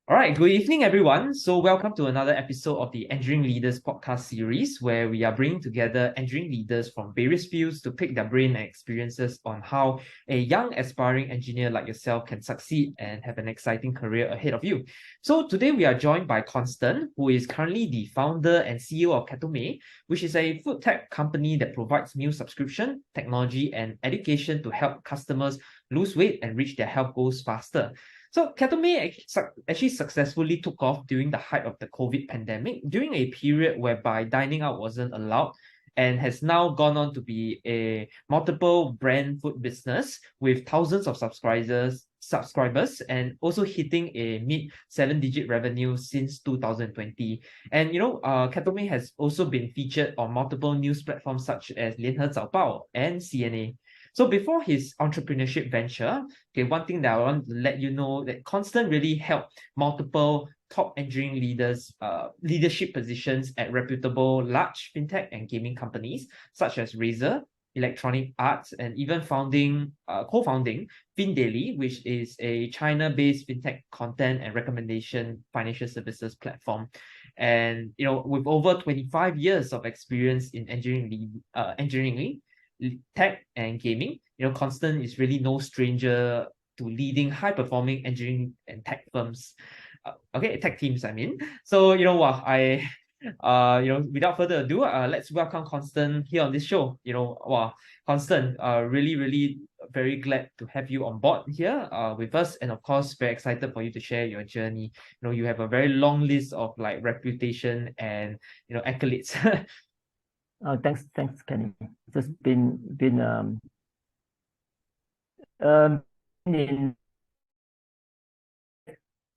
All right, good evening, everyone. So, welcome to another episode of the Engineering Leaders podcast series, where we are bringing together engineering leaders from various fields to pick their brain and experiences on how a young, aspiring engineer like yourself can succeed and have an exciting career ahead of you. So, today we are joined by Constant, who is currently the founder and CEO of Ketomei, which is a food tech company that provides meal subscription, technology, and education to help customers lose weight and reach their health goals faster. So Ketomei actually successfully took off during the height of the COVID pandemic, during a period whereby dining out wasn't allowed, and has now gone on to be a multiple brand food business with thousands of subscribers and also hitting a mid seven-digit revenue since 2020. And Ketomei has also been featured on multiple news platforms such as 联合早报 and CNA. So before his entrepreneurship venture, okay, one thing that I want to let you know that Constant really helped multiple top engineering leaders, leadership positions at reputable large fintech and gaming companies such as Razer, Electronic Arts, and even co-founding FinDaily, which is a China-based fintech content and recommendation financial services platform. And with over 25 years of experience in engineering, tech and gaming, Constant is really no stranger to leading high-performing engineering and tech firms. Tech teams, I mean. So, without further ado, let's welcome Constant here on this show. Constant, really very glad to have you on board here with us, and of course, very excited for you to share your journey. You have a very long list of like reputation and accolades. Thanks, Kenny. Just been in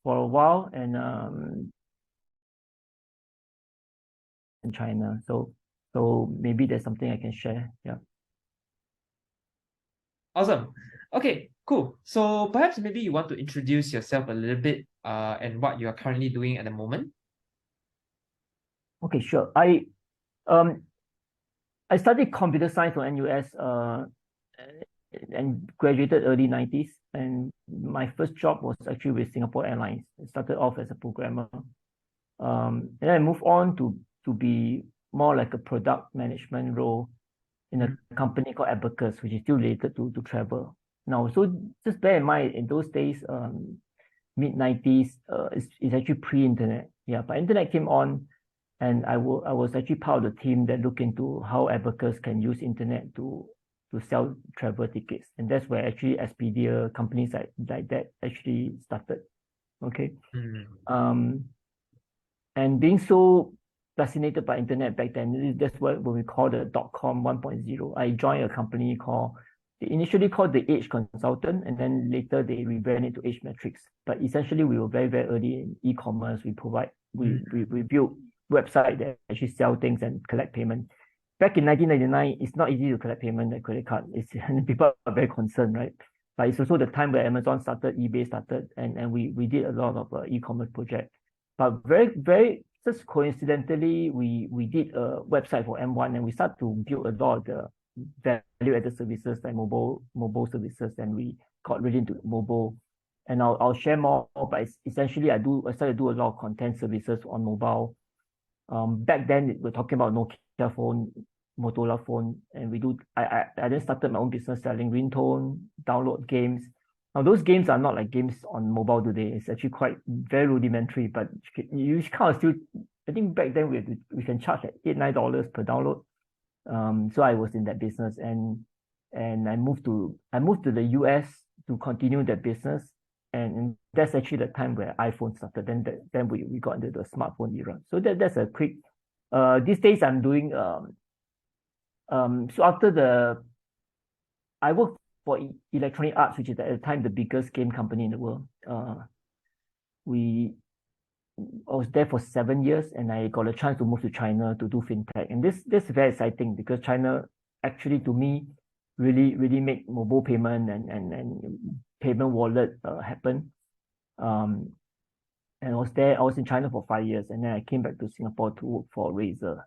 for a while and in China. So maybe there's something I can share. Yeah. Awesome. Okay, cool. So perhaps maybe you want to introduce yourself a little bit and what you are currently doing at the moment. Okay, sure. I studied computer science from NUS and graduated early 90s. And my first job was actually with Singapore Airlines. I started off as a programmer. And then I moved on to be more like a product management role in a company called Abacus, which is still related to travel. Now, so just bear in mind, in those days, mid-90s, it's actually pre-internet. Yeah, but internet came on, and I was actually part of the team that looked into how Abacus can use internet to sell travel tickets. And that's where actually Expedia, companies like that actually started. Okay. And being so fascinated by internet back then, that's what we call the .com 1.0. I joined a company initially called the Age Consultant, and then later they rebranded to Age Metrics. But essentially, we were very, very early in e-commerce. We built website that actually sell things and collect payment. Back in 1999, it's not easy to collect payment with credit card. People are very concerned, right? But it's also the time where Amazon started, eBay started, and we did a lot of e-commerce projects. But very, very just coincidentally, we did a website for M1, and we started to build a lot of the value-added services like mobile services, and we got really into mobile. And I'll share more, but essentially I started to do a lot of content services on mobile. Back then we're talking about Nokia phone, Motorola phone, and I then started my own business selling ringtone, download games. Now those games are not like games on mobile today. It's actually quite very rudimentary, but you kind of still, I think back then we can charge like $8-9 per download. So I was in that business, and I moved to the US to continue that business. And that's actually the time where iPhone started. Then we got into the smartphone era. So that's a quick. These days I'm doing so after I work for Electronic Arts, which is at the time the biggest game company in the world. I was there for 7 years, and I got a chance to move to China to do fintech. And this is very exciting because China actually, to me, really make mobile payment and payment wallet happen. And I was in China for 5 years, and then I came back to Singapore to work for Razer.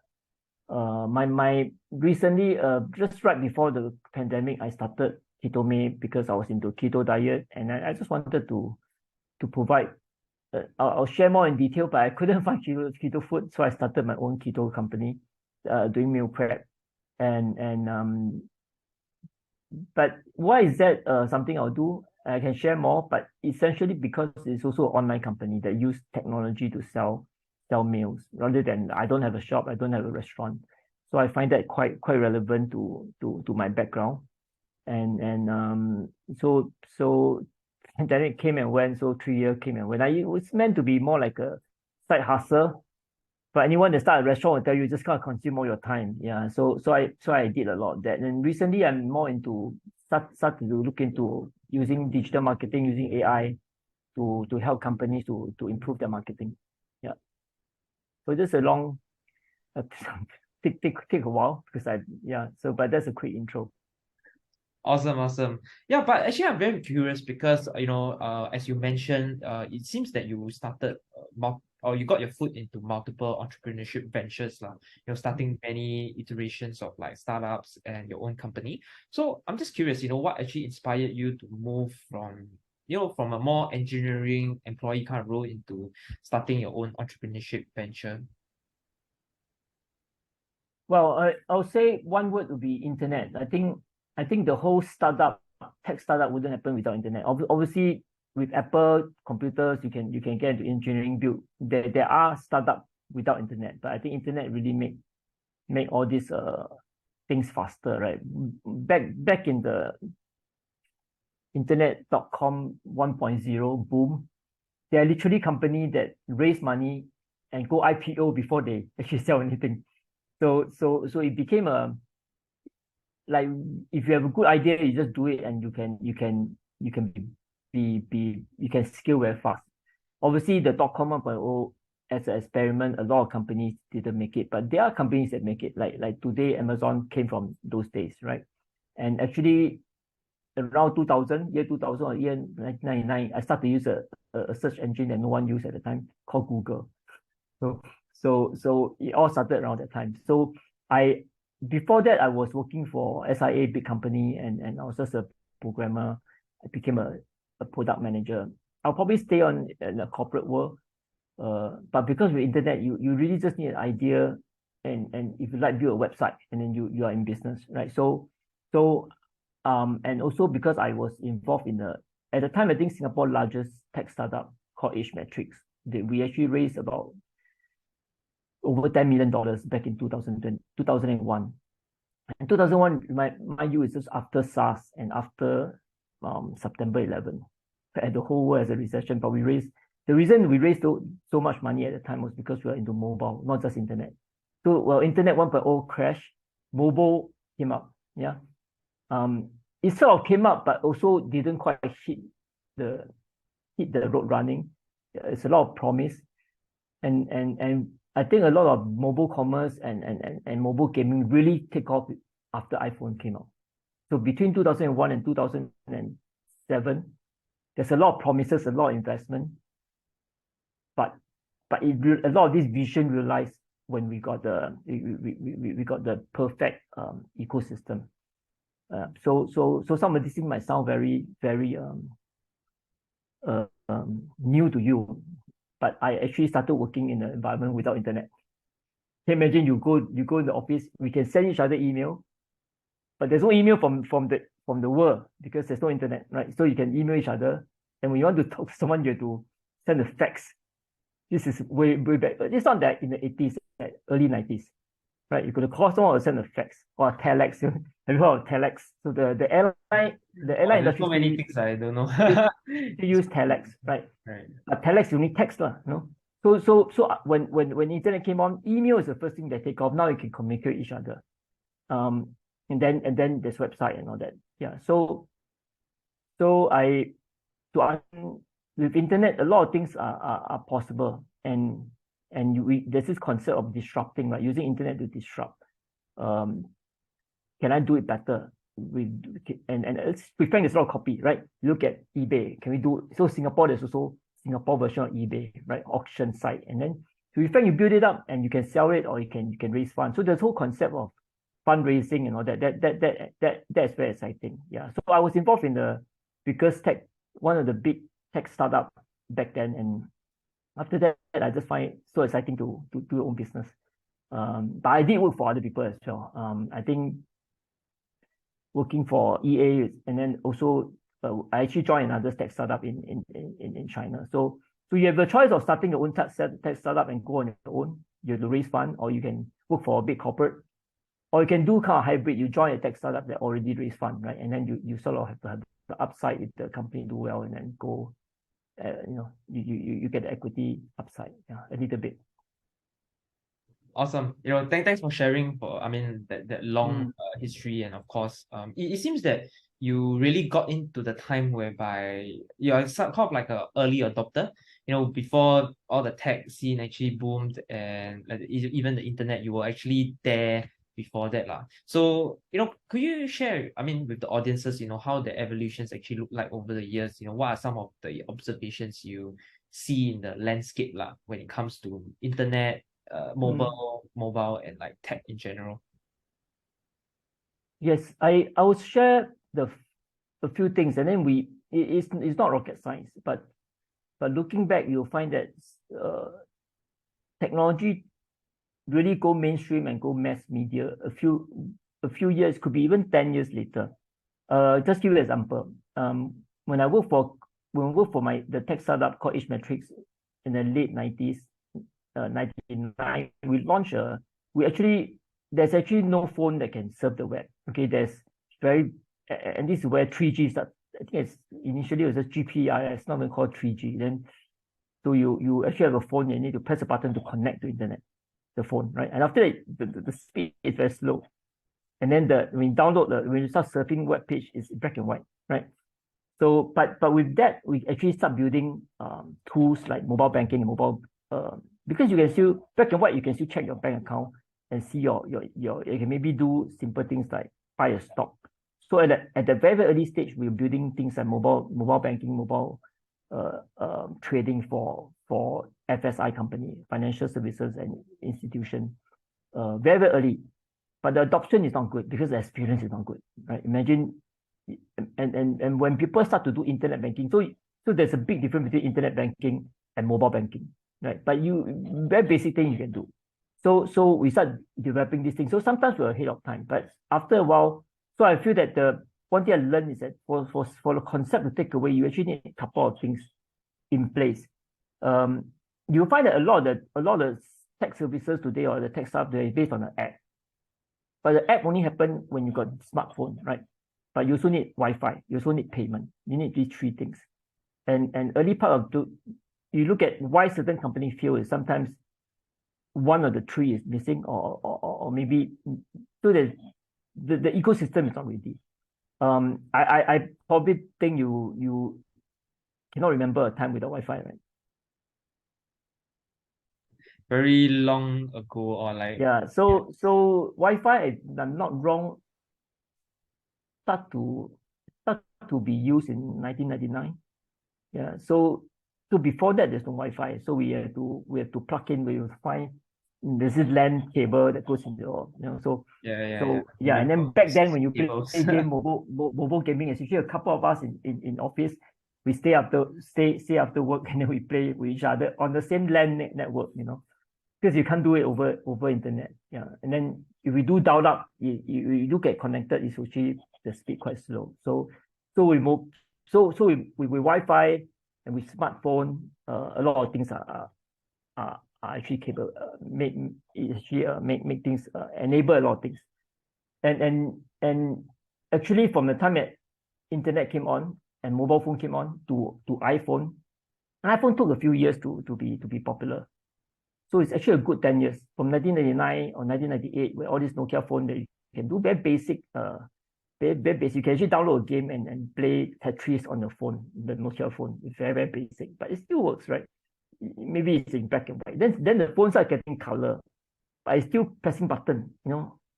My recently, just right before the pandemic, I started Ketomei because I was into keto diet, and I just wanted to provide I'll share more in detail, but I couldn't find keto food, so I started my own keto company, doing meal prep, and but why is that something I'll do? I can share more, but essentially because it's also an online company that use technology to sell meals rather than I don't have a shop, I don't have a restaurant, so I find that quite relevant to my background, and so pandemic came and went, so 3 years came and went. It was meant to be more like a side hustle, but anyone that start a restaurant will tell you just can't consume all your time. Yeah. So I did a lot of that. And recently I'm more into start to look into using digital marketing, using AI to help companies to improve their marketing. Yeah. So this is a long take a while because but that's a quick intro. Awesome. Yeah, but actually I'm very curious because as you mentioned, it seems that you started or you got your foot into multiple entrepreneurship ventures lah. Starting many iterations of like startups and your own company. So I'm just curious, what actually inspired you to move from from a more engineering employee kind of role into starting your own entrepreneurship venture? Well, I'll say one word would be internet. I think the whole tech startup wouldn't happen without internet. Obviously, with Apple computers, you can get into engineering build. There are startups without internet, but I think internet really make all these things faster, right? Back in the internet.com 1.0 boom, there are literally companies that raise money and go IPO before they actually sell anything. So it became like if you have a good idea, you just do it, and you can scale very fast. Obviously, the .com 1.0 as an experiment, a lot of companies didn't make it, but there are companies that make it. Like today, Amazon came from those days, right? And actually, around 2000 or year 1999, I started to use a search engine that no one used at the time called Google. So it all started around that time. So before that, I was working for SIA, big company, and I was just a programmer. I became a product manager. I'll probably stay on in the corporate world, but because with internet, you really just need an idea, and if you like build a website, and then you are in business, right? And also because I was involved at the time, I think Singapore's largest tech startup called Age Metrics. We actually raised about over $10 million back in 2001. And 2001, my view, is just after SARS and after September 11. The whole world has a recession, but the reason we raised so much money at the time was because we were into mobile, not just internet. So, well, internet 1.0 crashed, mobile came up. Yeah. It sort of came up, but also didn't quite hit the road running. It's a lot of promise. And I think a lot of mobile commerce and mobile gaming really take off after iPhone came out. So between 2001 and 2007, there's a lot of promises, a lot of investment, but a lot of this vision realized when we got the perfect ecosystem. So some of these things might sound very new to you, but I actually started working in an environment without internet. Can you imagine you go in the office, we can send each other email, but there's no email from the world because there's no internet, right? So you can email each other, and when you want to talk to someone, you have to send a fax. This is way back. It's not that in the 80s, early 90s, right? You could call someone or send a fax or a telex. Have you heard of telex? So the airline industry. So many things I don't know. You use telex, right? Right. But telex, you need text, no? So when internet came on, email is the first thing that take off. Now you can communicate with each other. And then there's website and all that. Yeah. So with internet, a lot of things are possible, and there's this concept of disrupting, right? Using internet to disrupt. Can I do it better? And it's preferring there's a lot of copy, right? Look at eBay. Can we do so? Singapore, there's also Singapore version of eBay, right? Auction site, and then to effect you build it up and you can sell it, or you can raise funds. So there's whole concept of fundraising and all that's very exciting. Yeah. So I was involved in the biggest one of the big tech startup back then, After that, I just find it so exciting to do your own business. But I did work for other people as well. I think working for EA, and then also I actually joined another tech startup in China. So you have the choice of starting your own tech startup and go on your own. You have to raise fund, or you can work for a big corporate, or you can do kind of hybrid. You join a tech startup that already raised fund, right? And then you sort of have to have the upside if the company do well, and then go, you get the equity upside, a little bit. Awesome. Thanks for sharing that long history, and of course, it seems that you really got into the time whereby you're kind of like a early adopter. Before all the tech scene actually boomed, and like even the internet, you were actually there before that lah. So could you share, with the audiences, how the evolutions actually look like over the years? What are some of the observations you see in the landscape lah when it comes to internet, mobile and like tech in general? Yes, I will share a few things, and then it's not rocket science, but looking back, you'll find that technology really go mainstream and go mass media a few years, could be even 10 years later. Just give you an example. When I worked for the tech startup called H Metrics in the late 90s, 99, there's actually no phone that can serve the web. Okay, and this is where 3G started. I think initially it was just GPRS, it's not even called 3G. Then, so you actually have a phone, you need to press a button to connect to internet, the phone, right? And after that, the speed is very slow. And then when you start surfing web page, it's black and white, right? So, but with that, we actually start building tools like mobile banking and because you can still, black and white, you can still check your bank account and see you can maybe do simple things like buy a stock. So at the very, very early stage, we're building things like mobile banking, mobile trading for FSI company, financial services and institution, very, very early. But the adoption is not good because the experience is not good, right? Imagine, and when people start to do internet banking, so there's a big difference between internet banking and mobile banking, right? But very basic thing you can do. So we start developing these things. So sometimes we're ahead of time, but after a while, so I feel that the one thing I learned is that for the concept to take away, you actually need a couple of things in place. You'll find that a lot of tech services today, or the tech stuff, they're based on an app. But the app only happen when you got smartphone, right? But you also need Wi-Fi, you also need payment. You need these three things. And early part of you look at why certain companies fail is sometimes one of the three is missing, or maybe so that the ecosystem is not ready. I probably think you cannot remember a time without Wi-Fi, right? Very long ago, or like so Wi-Fi, if I'm not wrong, start to be used in 1999. Yeah, so before that there's no Wi-Fi, so we have to plug in. We will find there's this LAN cable that goes into and then back then when you play game, mobile gaming, especially a couple of us in office, we stay after work and then we play with each other on the same LAN network, because you can't do it over internet. Yeah, and then if we do dial up, you look at connected, it's actually the speed quite slow. So we move. So with Wi-Fi and with smartphone, a lot of things are actually capable, make things, enable a lot of things, and actually from the time that internet came on and mobile phone came on to iPhone, and iPhone took a few years to be popular. So it's actually a good 10 years from 1999 or 1998, where all these Nokia phone that you can do very basic, very basic. You can actually download a game and play Tetris on your phone, the Nokia phone. It's very, very basic, but it still works, right? Maybe it's in black and white. Then the phones are getting color, but it's still pressing button,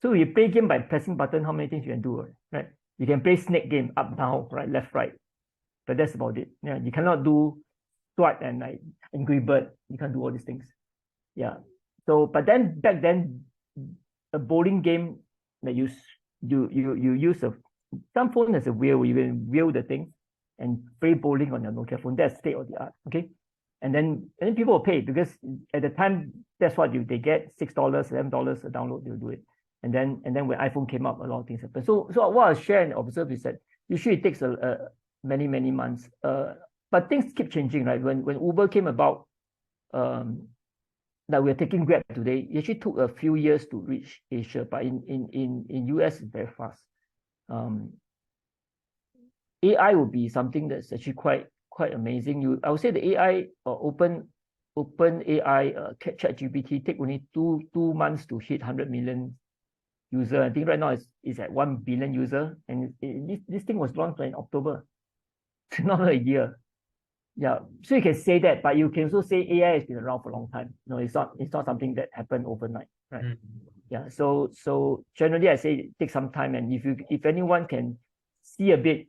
So you play game by pressing button, how many things you can do, right? You can play snake game, up, down, right, left, right. But that's about it. Yeah, you cannot do SWAT and like Angry Bird. You can't do all these things. Yeah. So, but then back then, a bowling game that you use some phone has a wheel, you can wheel the thing and play bowling on your Nokia phone. That's state of the art. Okay. then people will pay, because at the time that's what they get, $6, $7 a download, they'll do it. And then when iPhone came up, a lot of things happened. So what I share and observe is that usually it takes many months. But things keep changing, right? When Uber came about, that we're taking Grab today, it actually took a few years to reach Asia, but in US it's very fast. AI will be something that's actually quite amazing. I would say the AI OpenAI ChatGPT take only two months to hit 100 million user. I think right now it's at 1 billion user, and this thing was launched in October. It's not a year. Yeah, so you can say that, but you can also say AI has been around for a long time. No, it's not something that happened overnight, right? Yeah. So generally, I say it takes some time, and if anyone can see a bit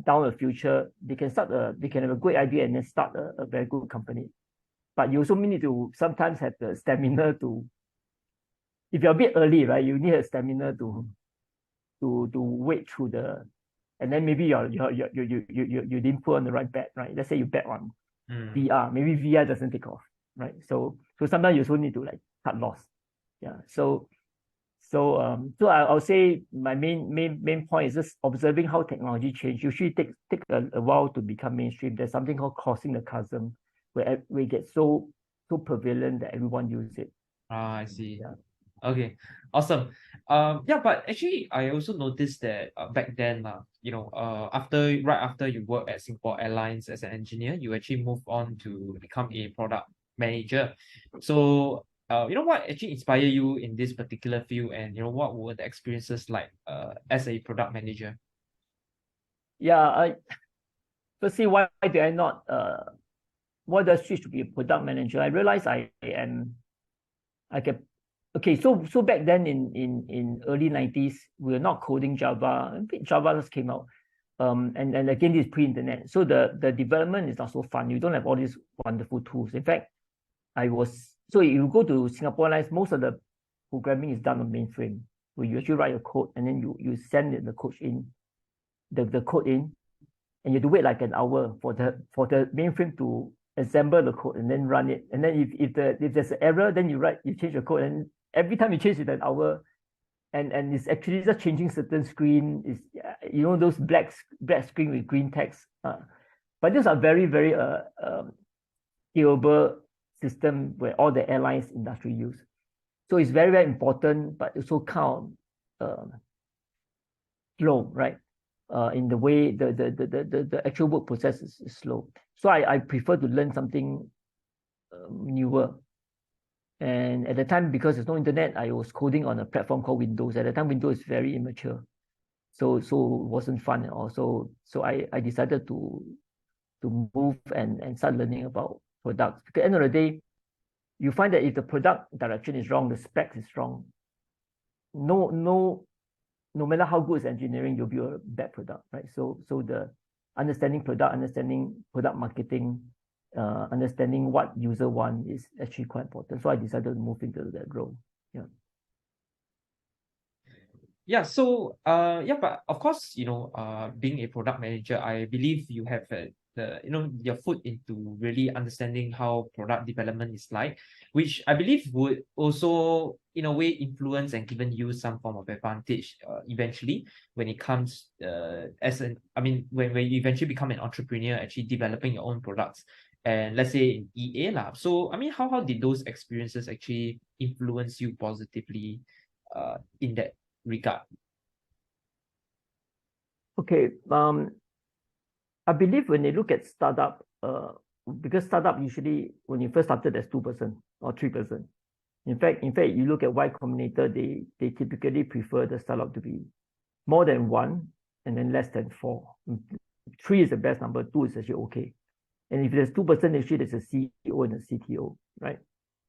down the future, they can have a great idea and then start a very good company. But you also need to sometimes have the stamina to. If you're a bit early, right, you need a stamina to wait through the. And then maybe you didn't put on the right bet, right? Let's say you bet on VR, maybe VR doesn't take off, right? So sometimes you also need to like cut loss. Yeah. So I'll say my main point is just observing how technology change. Usually take a while to become mainstream. There's something called crossing the chasm, where we get so prevalent that everyone uses it. I see. Yeah. Okay, awesome. Yeah, but actually, I also noticed that back then, right after you work at Singapore Airlines as an engineer, you actually move on to become a product manager. So, what actually inspired you in this particular field, and what were the experiences like as a product manager? Yeah, firstly, why did I not why did I switch to be a product manager? I realized I can. Okay, so back then in early 90s, we were not coding Java. Java just came out. And again, this is pre-internet. So the development is not so fun. You don't have all these wonderful tools. In fact, so if you go to Singapore Airlines, most of the programming is done on mainframe, where you actually write a code and then you send the code in, the code in, and you have to wait like an hour for the mainframe to assemble the code and then run it. And then if there's an error, then you change the code, and every time you change it an hour, and it's actually just changing certain screen, is those black screen with green text. But these are very scalable system where all the airlines industry use. So it's very important, but also kind of slow, right? In the way the actual work process is slow. So I prefer to learn something newer. And at the time, because there's no internet, I was coding on a platform called Windows. At the time, Windows is very immature, so it wasn't fun at all. So I decided to move and start learning about products. Because at the end of the day, you find that if the product direction is wrong, the spec is wrong. No matter how good is engineering, you'll build a bad product, right? So the understanding product marketing, understanding what user want is actually quite important. So I decided to move into that role. Yeah. Yeah, so but of course, being a product manager, I believe you have your foot into really understanding how product development is like, which I believe would also in a way influence and given you some form of advantage eventually when it comes when you eventually become an entrepreneur, actually developing your own products, and let's say in EA lah. So how did those experiences actually influence you positively in that regard? Okay. I believe when they look at startup, because startup usually when you first started, there's 2% or 3%. In fact, you look at Y Combinator, they typically prefer the startup to be more than 1 and then less than 4. 3 is the best number. 2 is actually okay. And if there's 2%, actually there's a CEO and a CTO, right?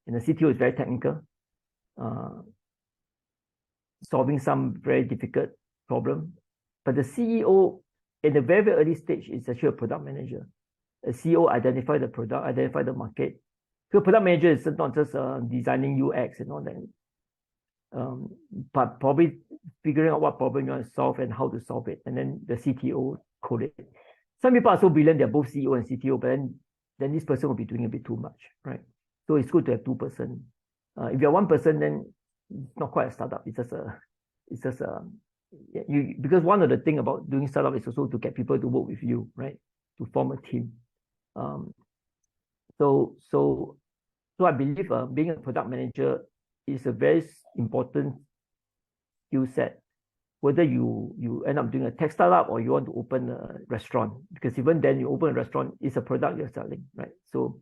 And the CTO is very technical, solving some very difficult problem. But the CEO in the very early stage is actually a product manager. A CEO identify the product, identify the market. So product manager is not just designing UX and all that, but probably figuring out what problem you want to solve and how to solve it. And then the CTO code it. Some people are so brilliant, they're both CEO and CTO, but then then this person will be doing a bit too much, right? So it's good to have 2 person. If you're 1 person, then it's not quite a startup. It's just a because one of the thing about doing startup is also to get people to work with you, right? To form a team. So I believe being a product manager is a very important skill set, whether you end up doing a tech startup or you want to open a restaurant, because even then you open a restaurant, it's a product you're selling, right? So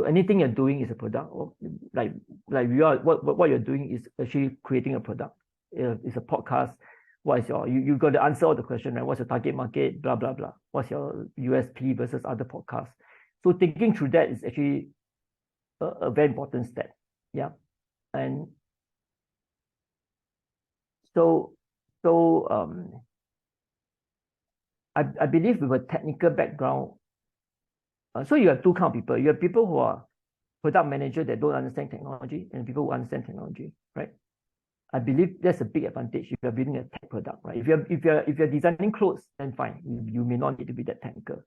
anything you're doing is a product, or like you are what you're doing is actually creating a product. It's a podcast. What is your you got to answer all the question, right? What's your target market? Blah blah blah. What's your USP versus other podcasts? So thinking through that is actually a very important step. Yeah, and so I believe with a technical background, so you have two kind of people. You have people who are product manager that don't understand technology, and people who understand technology, right? I believe that's a big advantage if you're building a tech product, right? If you're designing clothes, then fine, you may not need to be that technical.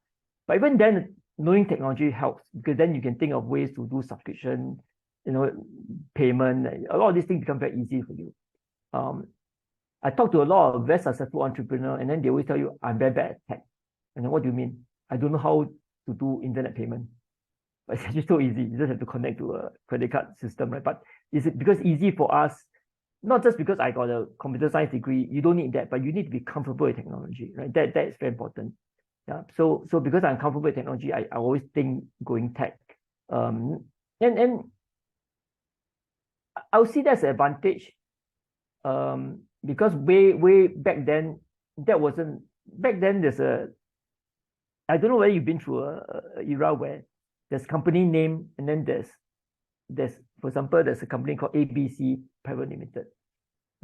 But even then, knowing technology helps, because then you can think of ways to do subscription, payment. A lot of these things become very easy for you. I talk to a lot of very successful entrepreneurs, and then they always tell you, I'm very bad at tech. And then what do you mean? I don't know how to do internet payment. But it's actually so easy. You just have to connect to a credit card system, right? But is it because easy for us? Not just because I got a computer science degree, you don't need that, but you need to be comfortable with technology, right? That is very important. Yeah. So because I'm comfortable with technology, I always think going tech. And I would see that's an advantage. Because way back then, that wasn't back then. I don't know whether you've been through a era where there's company name, and then there's for example, there's a company called ABC Private Limited.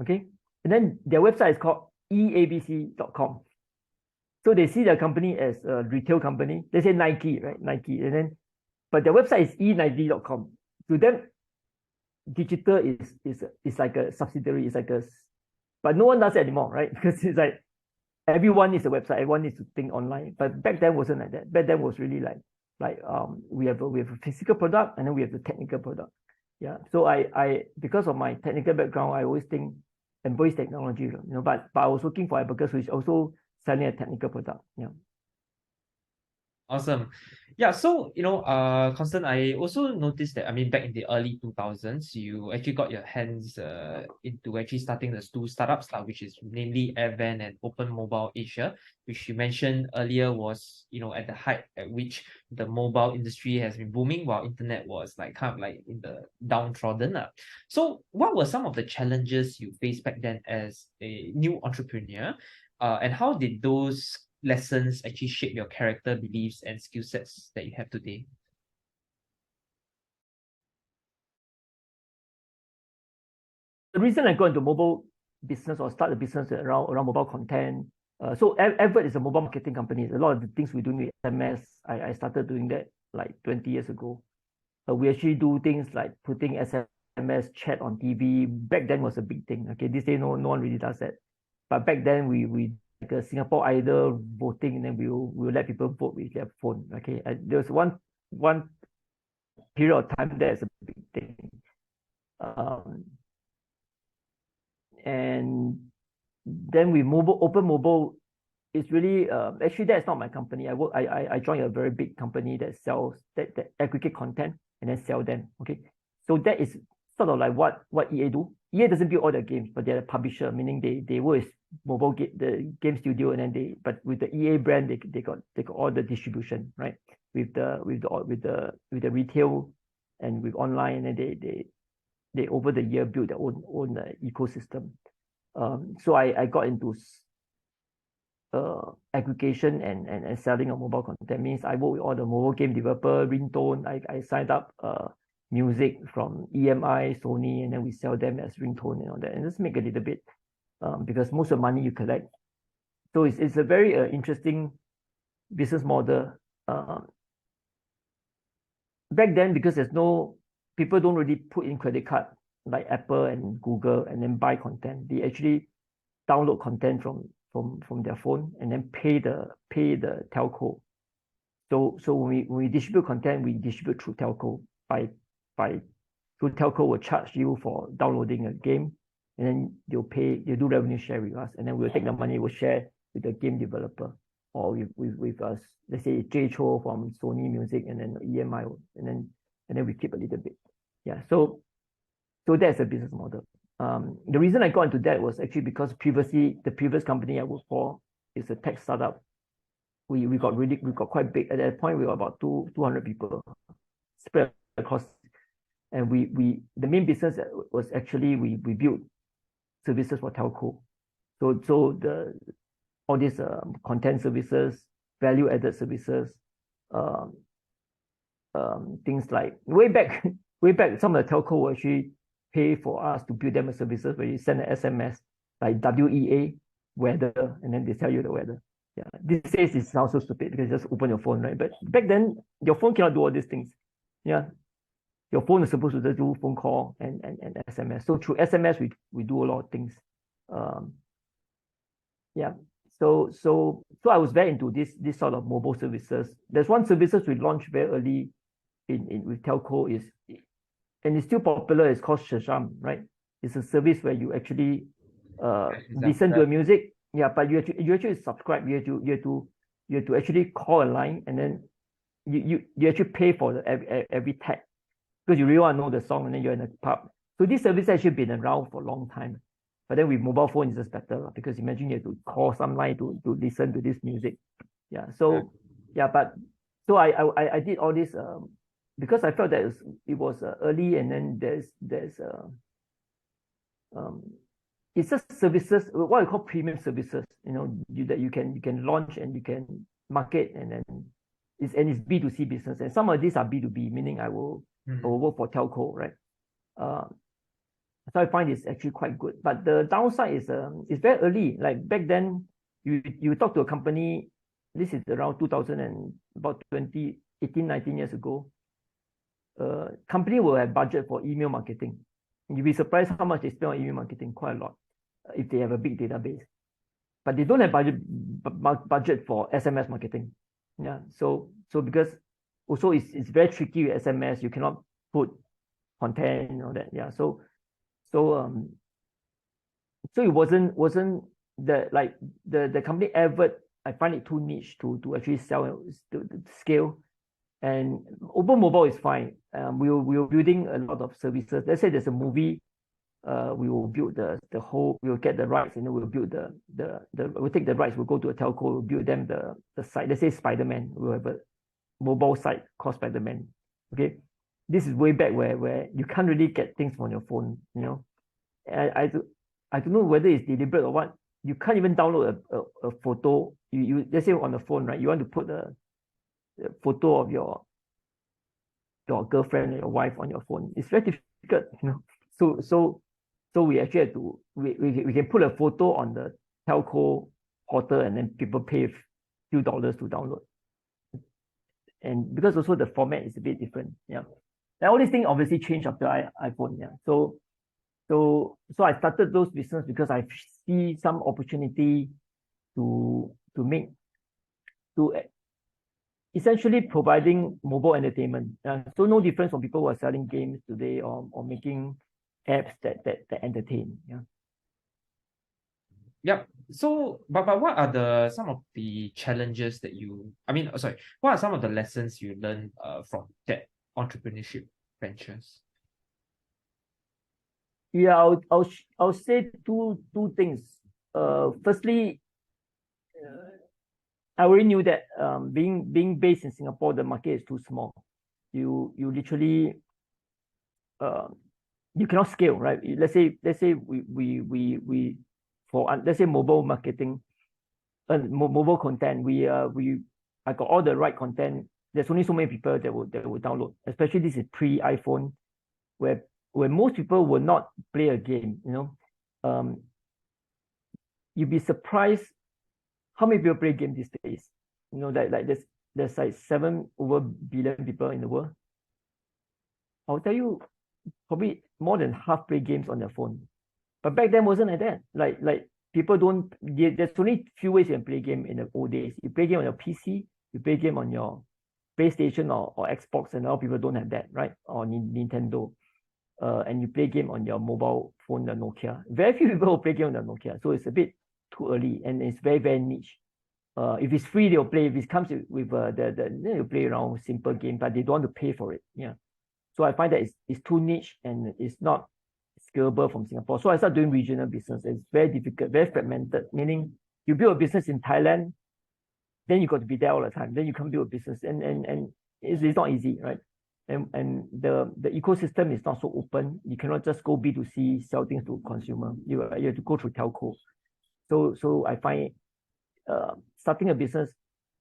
Okay. And then their website is called eabc.com. So they see their company as a retail company. They say Nike, right? Nike. And then, but their website is e90.com. To them, digital is like a subsidiary. It's like but no one does it anymore, right? Because it's like everyone needs a website. Everyone needs to think online. But back then wasn't like that. Back then was really like we have a physical product, and then we have the technical product. Yeah. So I because of my technical background, I always think embrace technology, but I was working for Abacus, which is also selling a technical product. Yeah. Awesome. Yeah, so Constant, I also noticed that, I mean, back in the early 2000s, you actually got your hands into actually starting the two startups, which is namely Airvan and Open Mobile Asia, which you mentioned earlier was, at the height at which the mobile industry has been booming, while internet was like kind of like in the downtrodden. So what were some of the challenges you faced back then as a new entrepreneur? And how did those lessons actually shape your character, beliefs, and skill sets that you have today? The reason I got into mobile business or start a business around mobile content. So Advert is a mobile marketing company. A lot of the things we're doing with SMS, I started doing that like 20 years ago. We actually do things like putting SMS chat on TV. Back then was a big thing. Okay, this day no one really does that. But back then we like a Singapore Idol voting, and then we'll let people vote with their phone. Okay, there was one period of time that's a big thing. And then we Open Mobile is really actually that's not my company. I joined a very big company that sells that aggregate content and then sell them. Okay, so that is sort of like what EA do. EA doesn't build all the games, but they're a publisher, meaning they work with the game studio, and then but with the EA brand they got all the distribution, right? With the retail and with online, and then they over the year build their own ecosystem. So I got into aggregation and selling of mobile content. Means I work with all the mobile game developer, ringtone. I signed up music from EMI, Sony, and then we sell them as ringtone and all that, and just make a little bit because most of the money you collect. So it's a very interesting business model. Back then, because people don't really put in credit card like Apple and Google and then buy content. They actually download content from their phone and then pay the telco. So when we distribute content, we distribute through telco. Through telco will charge you for downloading a game, and then they'll do revenue share with us, and then we'll take the money, we'll share with the game developer, or with us, let's say J Cho from Sony Music, and then EMI, and then we keep a little bit. Yeah, so that's a business model. The reason I got into that was actually because the previous company I worked for is a tech startup. We got quite big. At that point, we were about 200 people spread across, and the main business was actually we built services for telco. So all these content services, value added services, things like way back some of the telco will actually pay for us to build them a services where you send an SMS like WEA weather, and then they tell you the weather. Yeah, these days it sounds so stupid because you just open your phone, right? But back then your phone cannot do all these things. Yeah, your phone is supposed to just do phone call and SMS. So through SMS we do a lot of things. Yeah. So I was very into this sort of mobile services. There's one services we launched very early in with telco and it's still popular. It's called Shasham, right? It's a service where you actually listen to a music. Yeah, but you actually subscribe. You have to actually call a line, and then you actually pay for every tag because you really want to know the song, and then you're in a pub. So this service has actually been around for a long time. But then with mobile phone, it's just better because imagine you have to call some line to listen to this music. Yeah. So yeah, but so I did all this because I felt that it was early, and then there's it's just services, what I call premium services. That you can launch and you can market, and then it's B2C business, and some of these are B2B, meaning I will work for telco, right? So I find it's actually quite good. But the downside is it's very early. Like back then, you talk to a company, this is around 2000 and about 18, 19 years ago. Company will have budget for email marketing. You'll be surprised how much they spend on email marketing, quite a lot, if they have a big database. But they don't have budget for SMS marketing. Yeah. So because also it's very tricky with SMS. You cannot put content and all that. Yeah. So it wasn't the company effort. I find it too niche to actually sell to scale. And open mobile is fine. We were building a lot of services. Let's say there's a movie, we will build the whole. We'll get the rights, and then we'll build we'll take the rights. We'll go to a telco. We'll build them the site. Let's say Spider-Man. We'll have a mobile site called Spider-Man. Okay, this is way back where you can't really get things from your phone. I don't know whether it's deliberate or what. You can't even download a photo. You let's say on the phone, right? You want to put the photo of your girlfriend or your wife on your phone. It's very difficult, So we actually have to we can put a photo on the telco portal, and then people pay a few dollars to download. And because also the format is a bit different. Yeah. And all these things obviously change after iPhone. Yeah. So I started those business because I see some opportunity to essentially providing mobile entertainment. So no difference from people who are selling games today or making apps that entertain. Yeah. Yep. So, but what are some of the challenges that what are some of the lessons you learned from that entrepreneurship ventures? Yeah, I'll say two things. Firstly, I already knew that being based in Singapore, the market is too small. You literally you cannot scale, right? Let's say we for let's say mobile marketing, mobile content. I got all the right content. There's only so many people that will download. Especially this is pre-iPhone, where most people will not play a game. You'd be surprised how many people play game these days. There's like 7 billion people in the world. I'll tell you, probably more than half play games on their phone. But back then wasn't like that. Like people there's only few ways you can play game in the old days. You play game on your PC, you play game on your PlayStation or Xbox, and a lot of people don't have that, right? Or Nintendo. And you play game on your mobile phone, the Nokia. Very few people will play game on the Nokia, so it's a bit too early, and it's very, very niche. If it's free, they'll play. If it comes with they'll play around simple game, but they don't want to pay for it. Yeah. So I find that it's too niche and it's not scalable from Singapore. So I started doing regional business. It's very difficult, very fragmented, meaning you build a business in Thailand, then you got to be there all the time. Then you can build a business, and it's not easy, right? And the ecosystem is not so open. You cannot just go B2C, sell things to consumer. You have to go through telco. So I find starting a business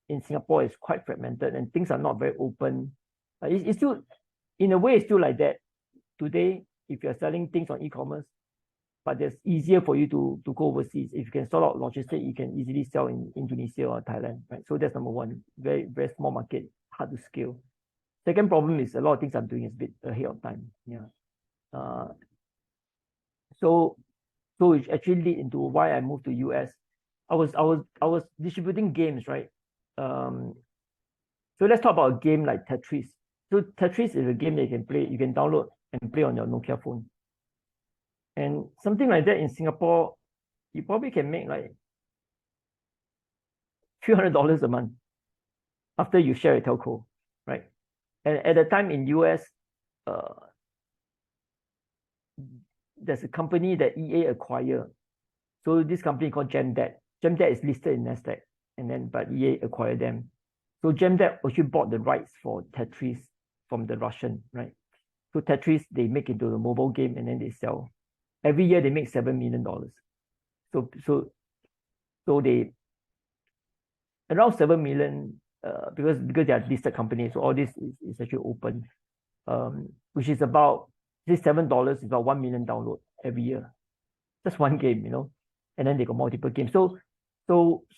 in Singapore is quite fragmented, and things are not very open. It's still, in a way, it's still like that today. If you're selling things on e-commerce, but it's easier for you to go overseas. If you can sort out logistics, you can easily sell in Indonesia or Thailand, right? So that's number one. Very, very small market, hard to scale. Second problem is a lot of things I'm doing is a bit ahead of time. Yeah. So it actually lead into why I moved to US. I was distributing games, right? So let's talk about a game like Tetris. So Tetris is a game that you can play, you can download and play on your Nokia phone. And something like that in Singapore, you probably can make like $300 a month after you share a telco, right? And at the time in US, there's a company that EA acquired. So this company called GemDebt. GemDebt is listed in Nasdaq, but EA acquired them. So GemDebt actually bought the rights for Tetris from the Russian, right? So Tetris, they make into a mobile game and then they sell. Every year they make $7 million. So they around 7 million because they are listed companies. So all this is actually open, which is about this $7 is about 1 million download every year. Just one game, and then they got multiple games. So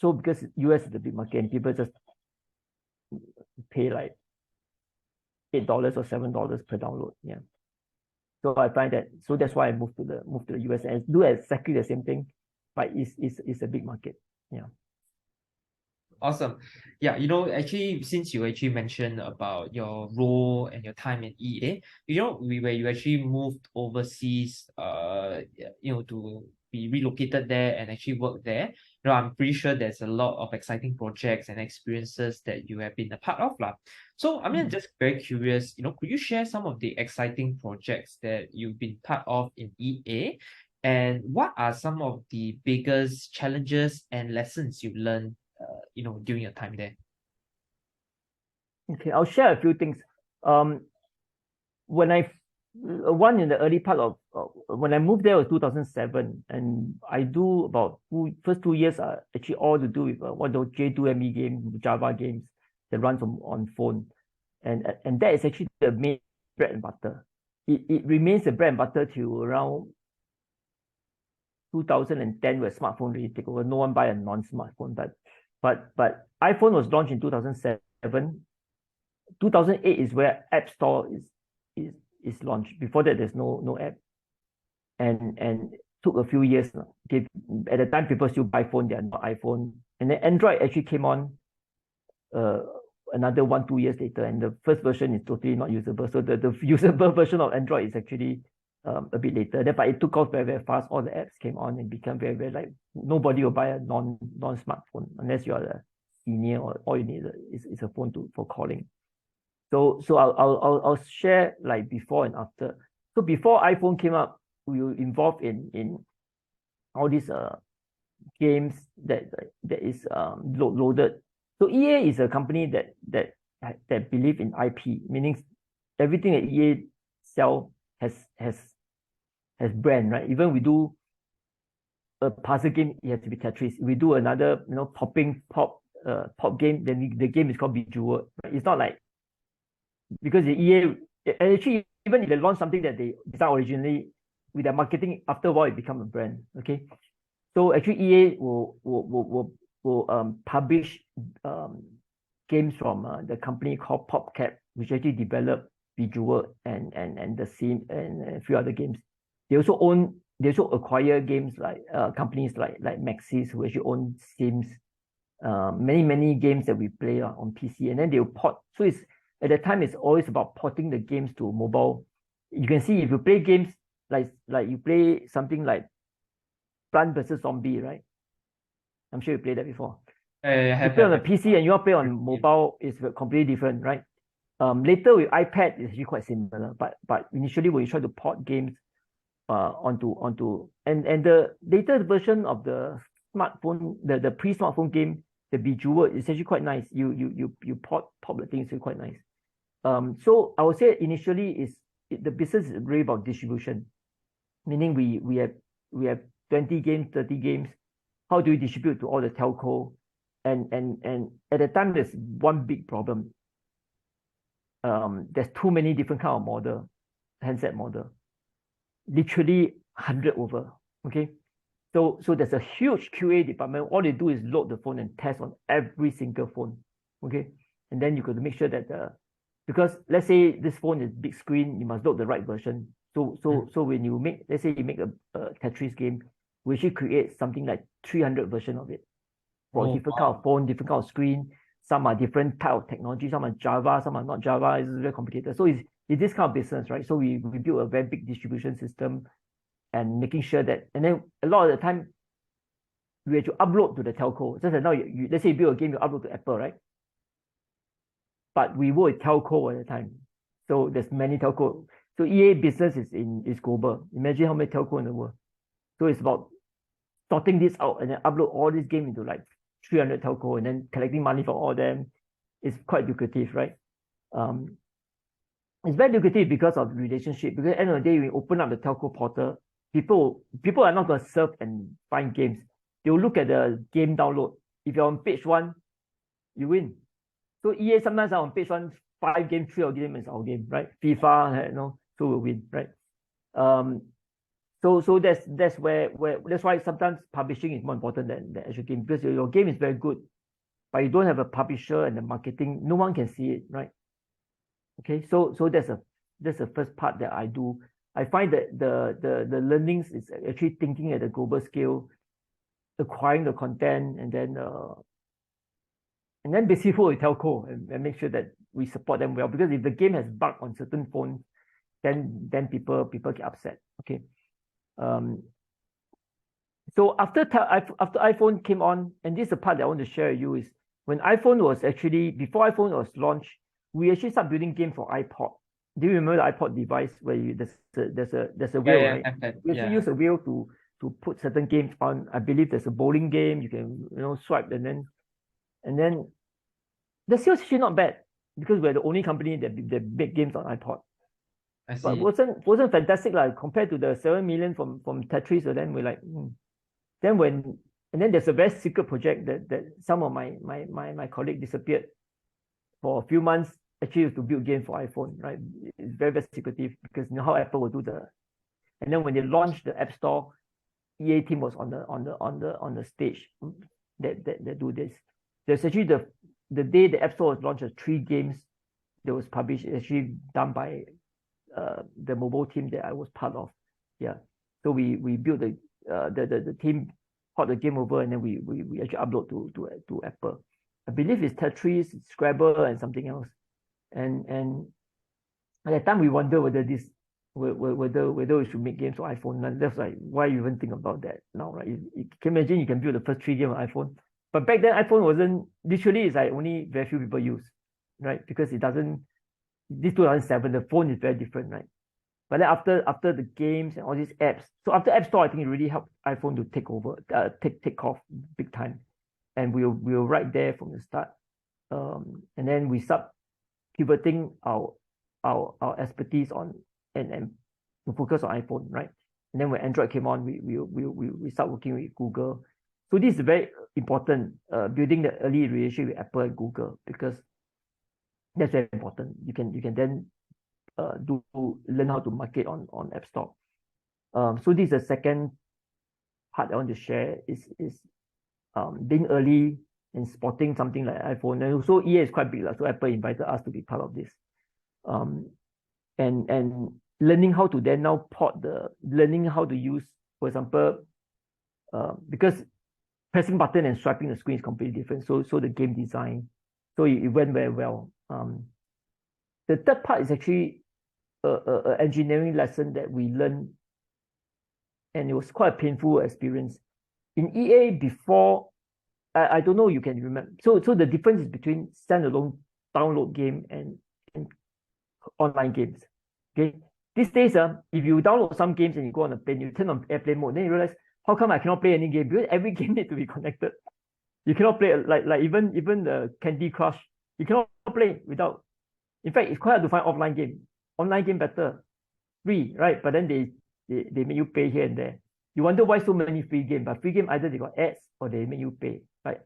because US is a big market and people just pay like $8 or $7 per download. Yeah. So I find that, so that's why I moved to the US and do exactly the same thing, but it's a big market. Yeah. Awesome. Yeah, actually, since you actually mentioned about your role and your time in EA, where you actually moved overseas, to be relocated there and actually work there, I'm pretty sure there's a lot of exciting projects and experiences that you have been a part of, lah. So I'm just very curious, could you share some of the exciting projects that you've been part of in EA? And what are some of the biggest challenges and lessons you learned during your time there? Okay, I'll share a few things. When one in the early part of when I moved there was 2007, and I do about first 2 years are actually all to do with what those J2ME game, Java games that runs on phone, and that is actually the main bread and butter. It remains the bread and butter till around 2010, where smartphone really take over. No one buy a non-smartphone, but iPhone was launched in 2007. 2008 is where App Store is launched. Before that, there's no app, and took a few years. At the time, people still buy phone; they are not iPhone. And then Android actually came on another 1-2 years later, and the first version is totally not usable. So the usable version of Android is actually a bit later. But it took off very, very fast. All the apps came on and became very, very like nobody will buy a non-smartphone unless you are a senior, or all you need is a phone for calling. So I'll share like before and after. So before iPhone came up, we were involved in all these games that is loaded. So EA is a company that believe in IP, meaning everything that EA sell has brand, right? Even we do a puzzle game, it has to be Tetris. We do another pop game, then the game is called Gradual. Right? It's not like, because the EA actually, even if they launch something that they designed originally, with their marketing, after a while it become a brand. Okay, so actually EA will publish games from the company called PopCap, which actually developed Visual and the Sim and a few other games. They also acquire games like companies like Maxis, who actually own Sims, many games that we play on PC, and then they'll port. So it's at the time it's always about porting the games to mobile. You can see if you play games like you play something like Plant vs Zombie, right? I'm sure you played that before. You play on a PC and you play on mobile is completely different, right? Later with iPad it's actually quite similar, but initially when you try to port games onto and the latest version of the smartphone, the pre-smartphone game, the Gradual, is actually quite nice. You port the things, it's quite nice. So I would say initially the business is really about distribution, meaning we have 20 games, 30 games. How do you distribute to all the telco? And at the time there's one big problem. There's too many different kind of model, handset model. Literally 100 over. Okay. So there's a huge QA department. All they do is load the phone and test on every single phone. Okay. And then you got to make sure that because let's say this phone is big screen, you must load the right version. So when you make, let's say you make a Tetris game, we should create something like 300 version of it for different kind of phone, different kind of screen. Some are different type of technology, some are Java, some are not Java. It's very complicated. So it's this kind of business, right? So we build a very big distribution system and making sure that, and then a lot of the time we have to upload to the telco. Just like now, let's say you build a game, you upload to Apple, right? But we work with telco all the time. So there's many telco. So EA business is global. Imagine how many telco in the world. So it's about sorting this out and then upload all this game into like 300 telco and then collecting money from all of them. It's quite lucrative, right? It's very lucrative because of relationship. Because at the end of the day, when you open up the telco portal, people are not going to surf and find games. They'll look at the game download. If you're on page 1, you win. So EA sometimes are on page 1, 5 games, 3 of them is our game, right? FIFA, so we'll win, right? So that's why sometimes publishing is more important than the actual game, because your game is very good, but you don't have a publisher and the marketing, no one can see it, right? Okay, so that's the first part that I do. I find that the learnings is actually thinking at a global scale, acquiring the content, and then basically with telco and make sure that we support them well. Because if the game has bug on certain phones, then people get upset. Okay. So after iPhone came on, and this is the part that I want to share with you, is when iPhone was actually, before iPhone was launched, we actually started building games for iPod. Do you remember the iPod device where there's a wheel, right? We actually use a wheel to put certain games on. I believe there's a bowling game, you can swipe and then the sales actually not bad, because we're the only company that make games on iPod. I see. But wasn't fantastic like compared to the 7 million from Tetris. So then we're like, and then there's a very secret project that some of my colleague disappeared for a few months, actually to build games for iPhone, right? It's very, very secretive, because you know how Apple will do and then when they launched the App Store, EA team was on the stage that do this. There's actually the day the App Store was launched, 3 games that was published, actually done by the mobile team that I was part of. Yeah. So we built the team, port the game over, and then we actually upload to Apple. I believe it's Tetris, Scrabble, and something else. And at that time we wonder whether we should make games for iPhone. And that's like, why you even think about that now, right? You can imagine you can build the first 3 games on iPhone. But back then iPhone wasn't, literally it's like only very few people use, right? Because it doesn't, this 2007, the phone is very different, right? But then after the games and all these apps, so after App Store, I think it really helped iPhone to take over, take off big time. And we were right there from the start. And then we start pivoting our expertise on and to focus on iPhone, right? And then when Android came on, we start working with Google. So this is very important, building the early relationship with Apple and Google, because that's very important. You can then learn how to market on App Store. So this is the second part I want to share, is being early and spotting something like iPhone. And also EA is quite big, so Apple invited us to be part of this. And learning how to then now learning how to use, for example, because pressing button and swiping the screen is completely different. So the game design, so it went very well. The third part is actually a engineering lesson that we learned, and it was quite a painful experience. In EA before, I don't know, you can remember. So the difference is between standalone download game and online games. Okay. These days, if you download some games and you go on a plane, you turn on airplane mode, then you realize, how come I cannot play any game? Because every game needs to be connected. You cannot play like even the Candy Crush. You cannot play without. In fact, it's quite hard to find offline game. Online game better, free, right? But then they make you pay here and there. You wonder why so many free games, but free game either they got ads or they make you pay, right?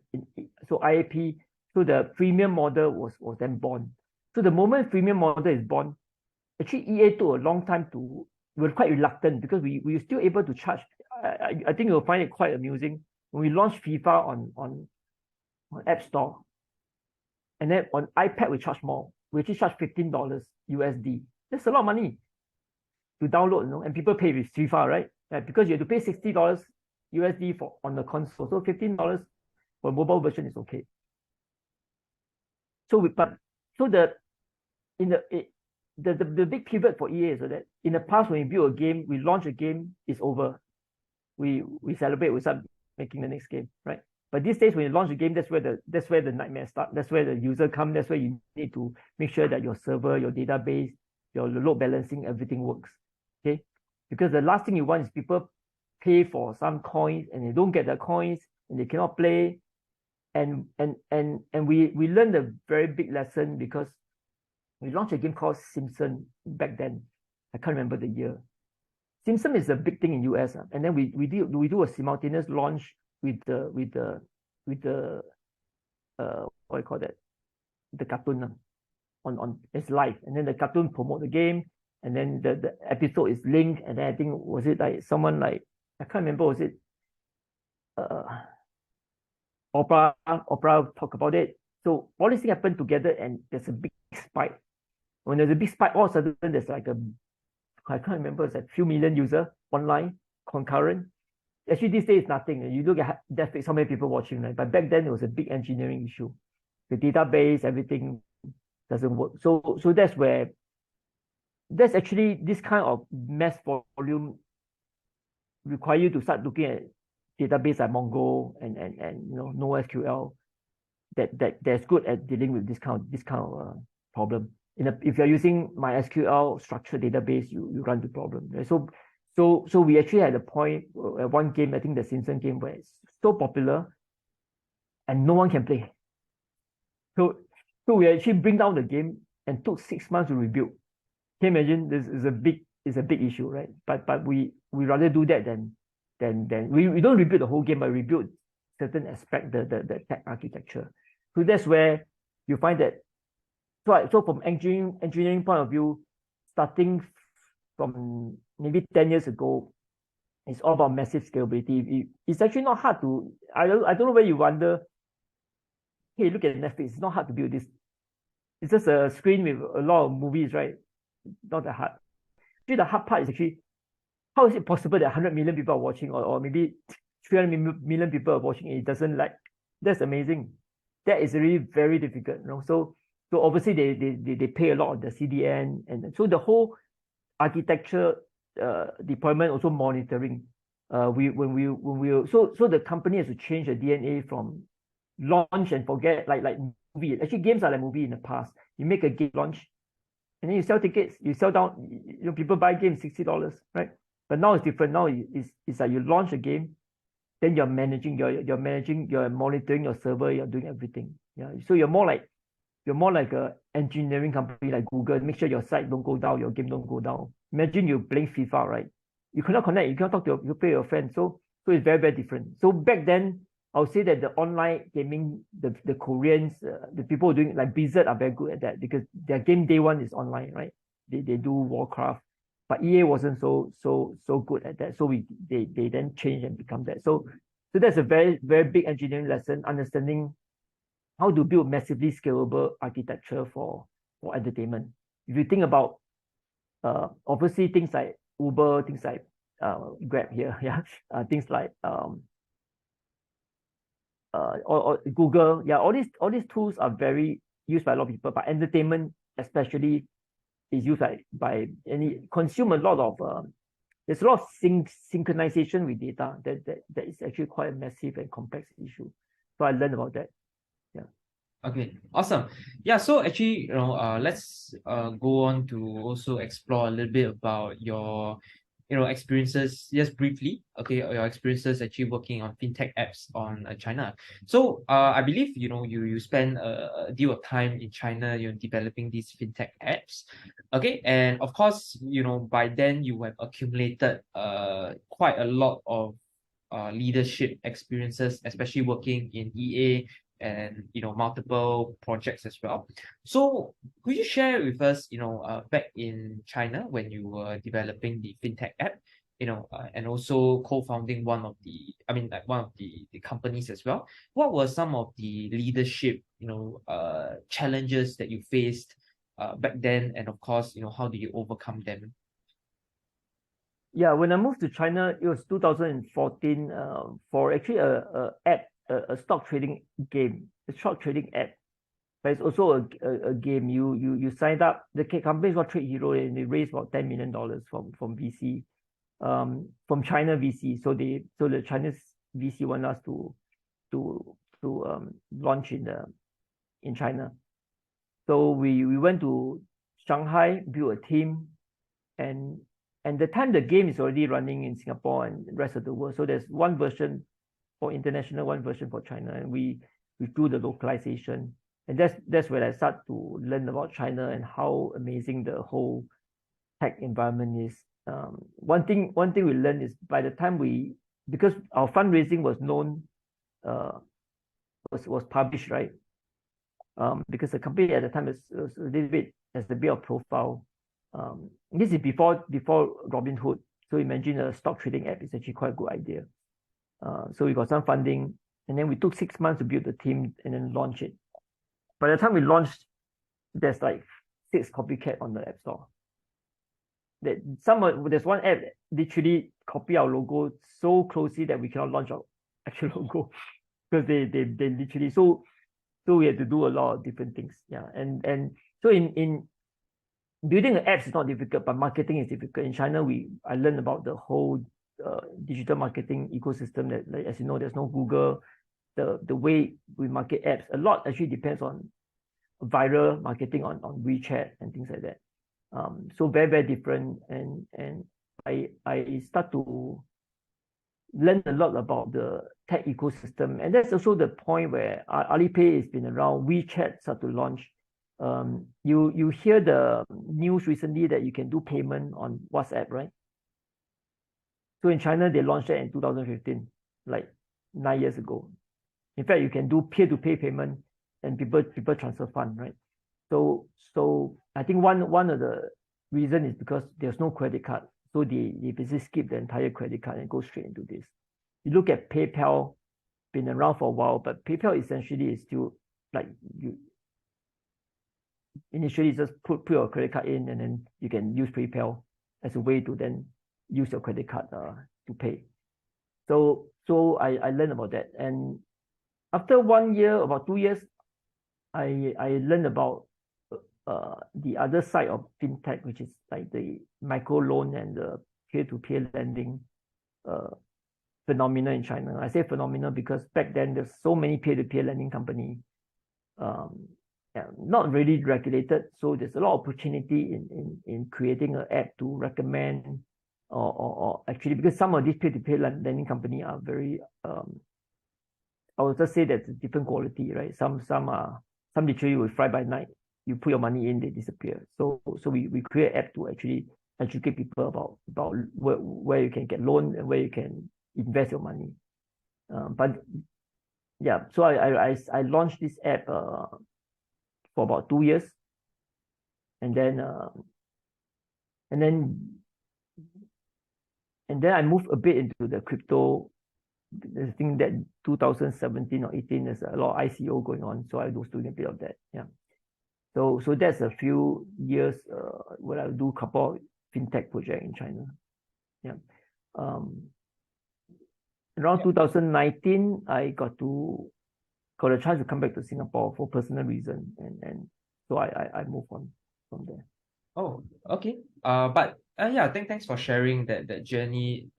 So IAP, so the freemium model was then born. So the moment freemium model is born, actually EA took a long time to. We were quite reluctant because we were still able to charge. I think you'll find it quite amusing when we launched FIFA on App Store, and then on iPad we charge more. We actually charge $15 USD. That's a lot of money to download, you know, and people pay with FIFA, right? Because you have to pay $60 USD for on the console. So $15 for mobile version is okay. So the big pivot for EA is that in the past when we build a game, we launch a game, it's over. We celebrate, we start making the next game, right? But these days when you launch a game, that's where the nightmare starts. That's where the user comes. That's where you need to make sure that your server, your database, your load balancing, everything works. Okay, because the last thing you want is people pay for some coins and they don't get the coins and they cannot play. And we learned a very big lesson because we launched a game called Simpson back then. I can't remember the year. Simpson is a big thing in US, and then we do a simultaneous launch with the what do you call that? The cartoon on it's live, and then the cartoon promote the game, and then the episode is linked, and then I think was it like someone like I can't remember, was it Oprah talk about it. So all these things happen together and there's a big spike. When there's a big spike, all of a sudden there's like I can't remember, it's like a few million users online concurrent. Actually, these days, nothing. You look at Netflix, how many people watching, right? But back then, it was a big engineering issue. The database, everything doesn't work. So that's actually this kind of mass volume require you to start looking at database like Mongo and you know NoSQL that's good at dealing with this kind of problem. If you're using MySQL structured database, you run the problem. Right? So we actually had a point at one game, I think the Simpson game, where it's so popular and no one can play. So we actually bring down the game and took 6 months to rebuild. Can you imagine? This is a big issue, right? But we rather do that than we don't rebuild the whole game, but rebuild certain aspect, the tech architecture. So that's where you find that. So from engineering point of view, starting from maybe 10 years ago, it's all about massive scalability. It's actually not hard to, I don't know where you wonder, hey, look at Netflix, it's not hard to build this. It's just a screen with a lot of movies, right? Not that hard. Actually, the hard part is actually, how is it possible that 100 million people are watching or maybe 300 million people are watching it doesn't like, that's amazing. That is really very difficult, you know? So obviously they pay a lot of the CDN, and so the whole architecture deployment, also monitoring. So the company has to change the DNA from launch and forget, like movie. Actually, games are like movie in the past. You make a game launch, and then you sell tickets. You sell down. You know, people buy games $60, right? But now it's different. Now it's like you launch a game, then you're managing. You're monitoring your server. You're doing everything. Yeah. So you're more like a engineering company like Google. Make sure your site don't go down, your game don't go down. Imagine you playing FIFA, right? You cannot connect, you cannot talk to you play your friends. So it's very, very different. So back then, I would say that the online gaming, the Koreans, the people doing like Blizzard are very good at that because their game day one is online, right? They do Warcraft, but EA wasn't so good at that. So they then changed and become that. So that's a very, very big engineering lesson, understanding how to build massively scalable architecture for entertainment. If you think about obviously things like Uber, things like Grab here, yeah, things like or Google. Yeah, all these tools are very used by a lot of people, but entertainment especially is used by any consume a lot of there's a lot of synchronization with data that is actually quite a massive and complex issue. So I learned about that. Yeah. Okay, awesome. Yeah, so actually, let's go on to also explore a little bit about your experiences just briefly. Okay, your experiences actually working on fintech apps on China. So I believe you spend a deal of time in China, developing these fintech apps. Okay, and of course, by then you have accumulated quite a lot of leadership experiences, especially working in EA and multiple projects as well. So could you share with us, back in China when you were developing the fintech app, and also co-founding one of the companies as well. What were some of the leadership, challenges that you faced back then, and of course, how do you overcome them? Yeah, when I moved to China, it was 2014 for actually a stock trading game, a stock trading app. But it's also a game. You signed up. The company is called Trade Hero, and they raised about $10 million from VC, from China VC. So the Chinese VC want us to launch in China. So we went to Shanghai, built a team, and the time the game is already running in Singapore and the rest of the world. So there's one version for international, one version for China, and we do the localization. And that's where I start to learn about China and how amazing the whole tech environment is. One thing we learned is by the time because our fundraising was known, was published, right? Because the company at the time was a little bit has a bit of profile. This is before Robinhood. So imagine a stock trading app is actually quite a good idea. So we got some funding, and then we took 6 months to build the team and then launch it. By the time we launched, there's like 6 copycat on the App Store. There's one app that literally copy our logo so closely that we cannot launch our actual logo because they literally so we had to do a lot of different things. Yeah, and so in building an app is not difficult, but marketing is difficult. In China, I learned about the whole digital marketing ecosystem that, like, as you know, there's no Google. The way we market apps, a lot actually depends on viral marketing on WeChat and things like that. So very, very different. And I start to learn a lot about the tech ecosystem. And that's also the point where Alipay has been around, WeChat start to launch. You hear the news recently that you can do payment on WhatsApp, right? So in China, they launched that in 2015, like 9 years ago. In fact, you can do peer-to-peer payment and people transfer fund, right? So I think one of the reason is because there's no credit card. So they basically skip the entire credit card and go straight into this. You look at PayPal, been around for a while, but PayPal essentially is still like you initially just put your credit card in, and then you can use PayPal as a way to then use your credit card to pay. So I learned about that, and after 1 year, about 2 years, I learned about the other side of fintech, which is like the micro loan and the peer-to-peer lending phenomena in China. I say phenomena because back then there's so many peer-to-peer lending company, not really regulated. So there's a lot of opportunity in creating an app to recommend or actually, because some of these peer-to-peer lending company are very I would just say that's a different quality, right? Some literally will fly by night. You put your money in, they disappear. So we create an app to actually educate people about where you can get loan and where you can invest your money. But yeah, so I launched this app for about 2 years, and then I moved a bit into the crypto. I think that 2017 or 18, there's a lot of ICO going on, so I was doing a bit of that. Yeah. So that's a few years where I do a couple of fintech projects in China. Yeah. Around 2019, I got to got a chance to come back to Singapore for personal reason, and so I moved on from there. Oh, okay. But yeah, thanks for sharing that journey.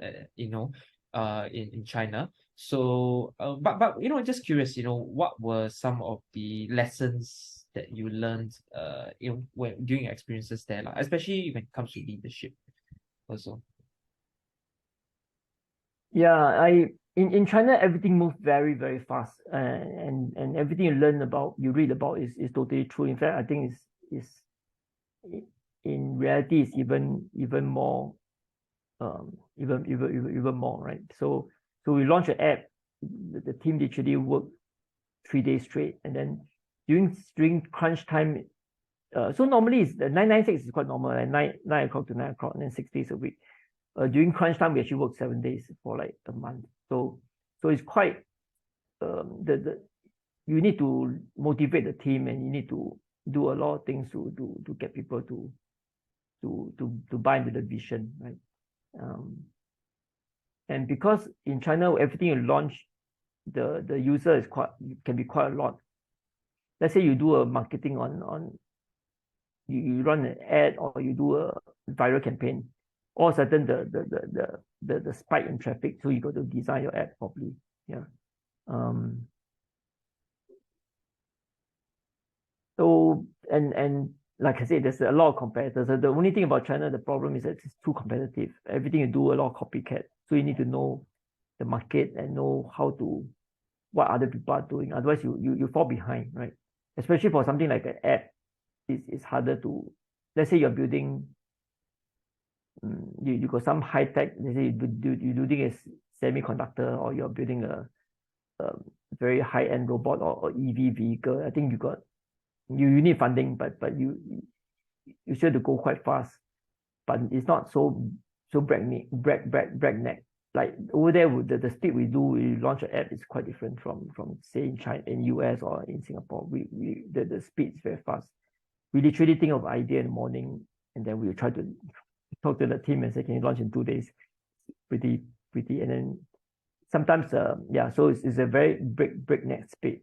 In China. So, but just curious. What were some of the lessons that you learned? When during your experiences there, like, especially when it comes to leadership, also. Yeah, in China everything moves very very fast, and everything you read about is totally true. In fact, I think is in reality is even more even more, right? So we launched an app. The team literally worked 3 days straight, and then during crunch time. So normally it's the 996 is quite normal, and 9 o'clock to 9 o'clock, and then 6 days a week. During crunch time, we actually work 7 days for like a month. So it's quite the you need to motivate the team, and you need to do a lot of things to get people to buy into the vision, right? And because in China everything you launch, the user can be quite a lot. Let's say you do a marketing on you run an ad, or you do a viral campaign, all of a sudden the spike in traffic, so you got to design your ad properly. Yeah. So and like I said, there's a lot of competitors. The only thing about China, the problem is that it's too competitive. Everything you do, a lot of copycat. So you need to know the market and know what other people are doing. Otherwise, you fall behind, right? Especially for something like an app, it's harder to. Let's say you're building. You got some high tech. Let's say you're building a semiconductor, or you're building a very high end robot or EV vehicle. I think you need funding, but you still have to go quite fast. But it's not so breakneck. Like over there, with the speed we launch an app is quite different from say in China, in US, or in Singapore. The speed is very fast. We literally think of idea in the morning, and then we try to talk to the team and say, can you launch in 2 days? Pretty, and then sometimes so it's a very breakneck speed.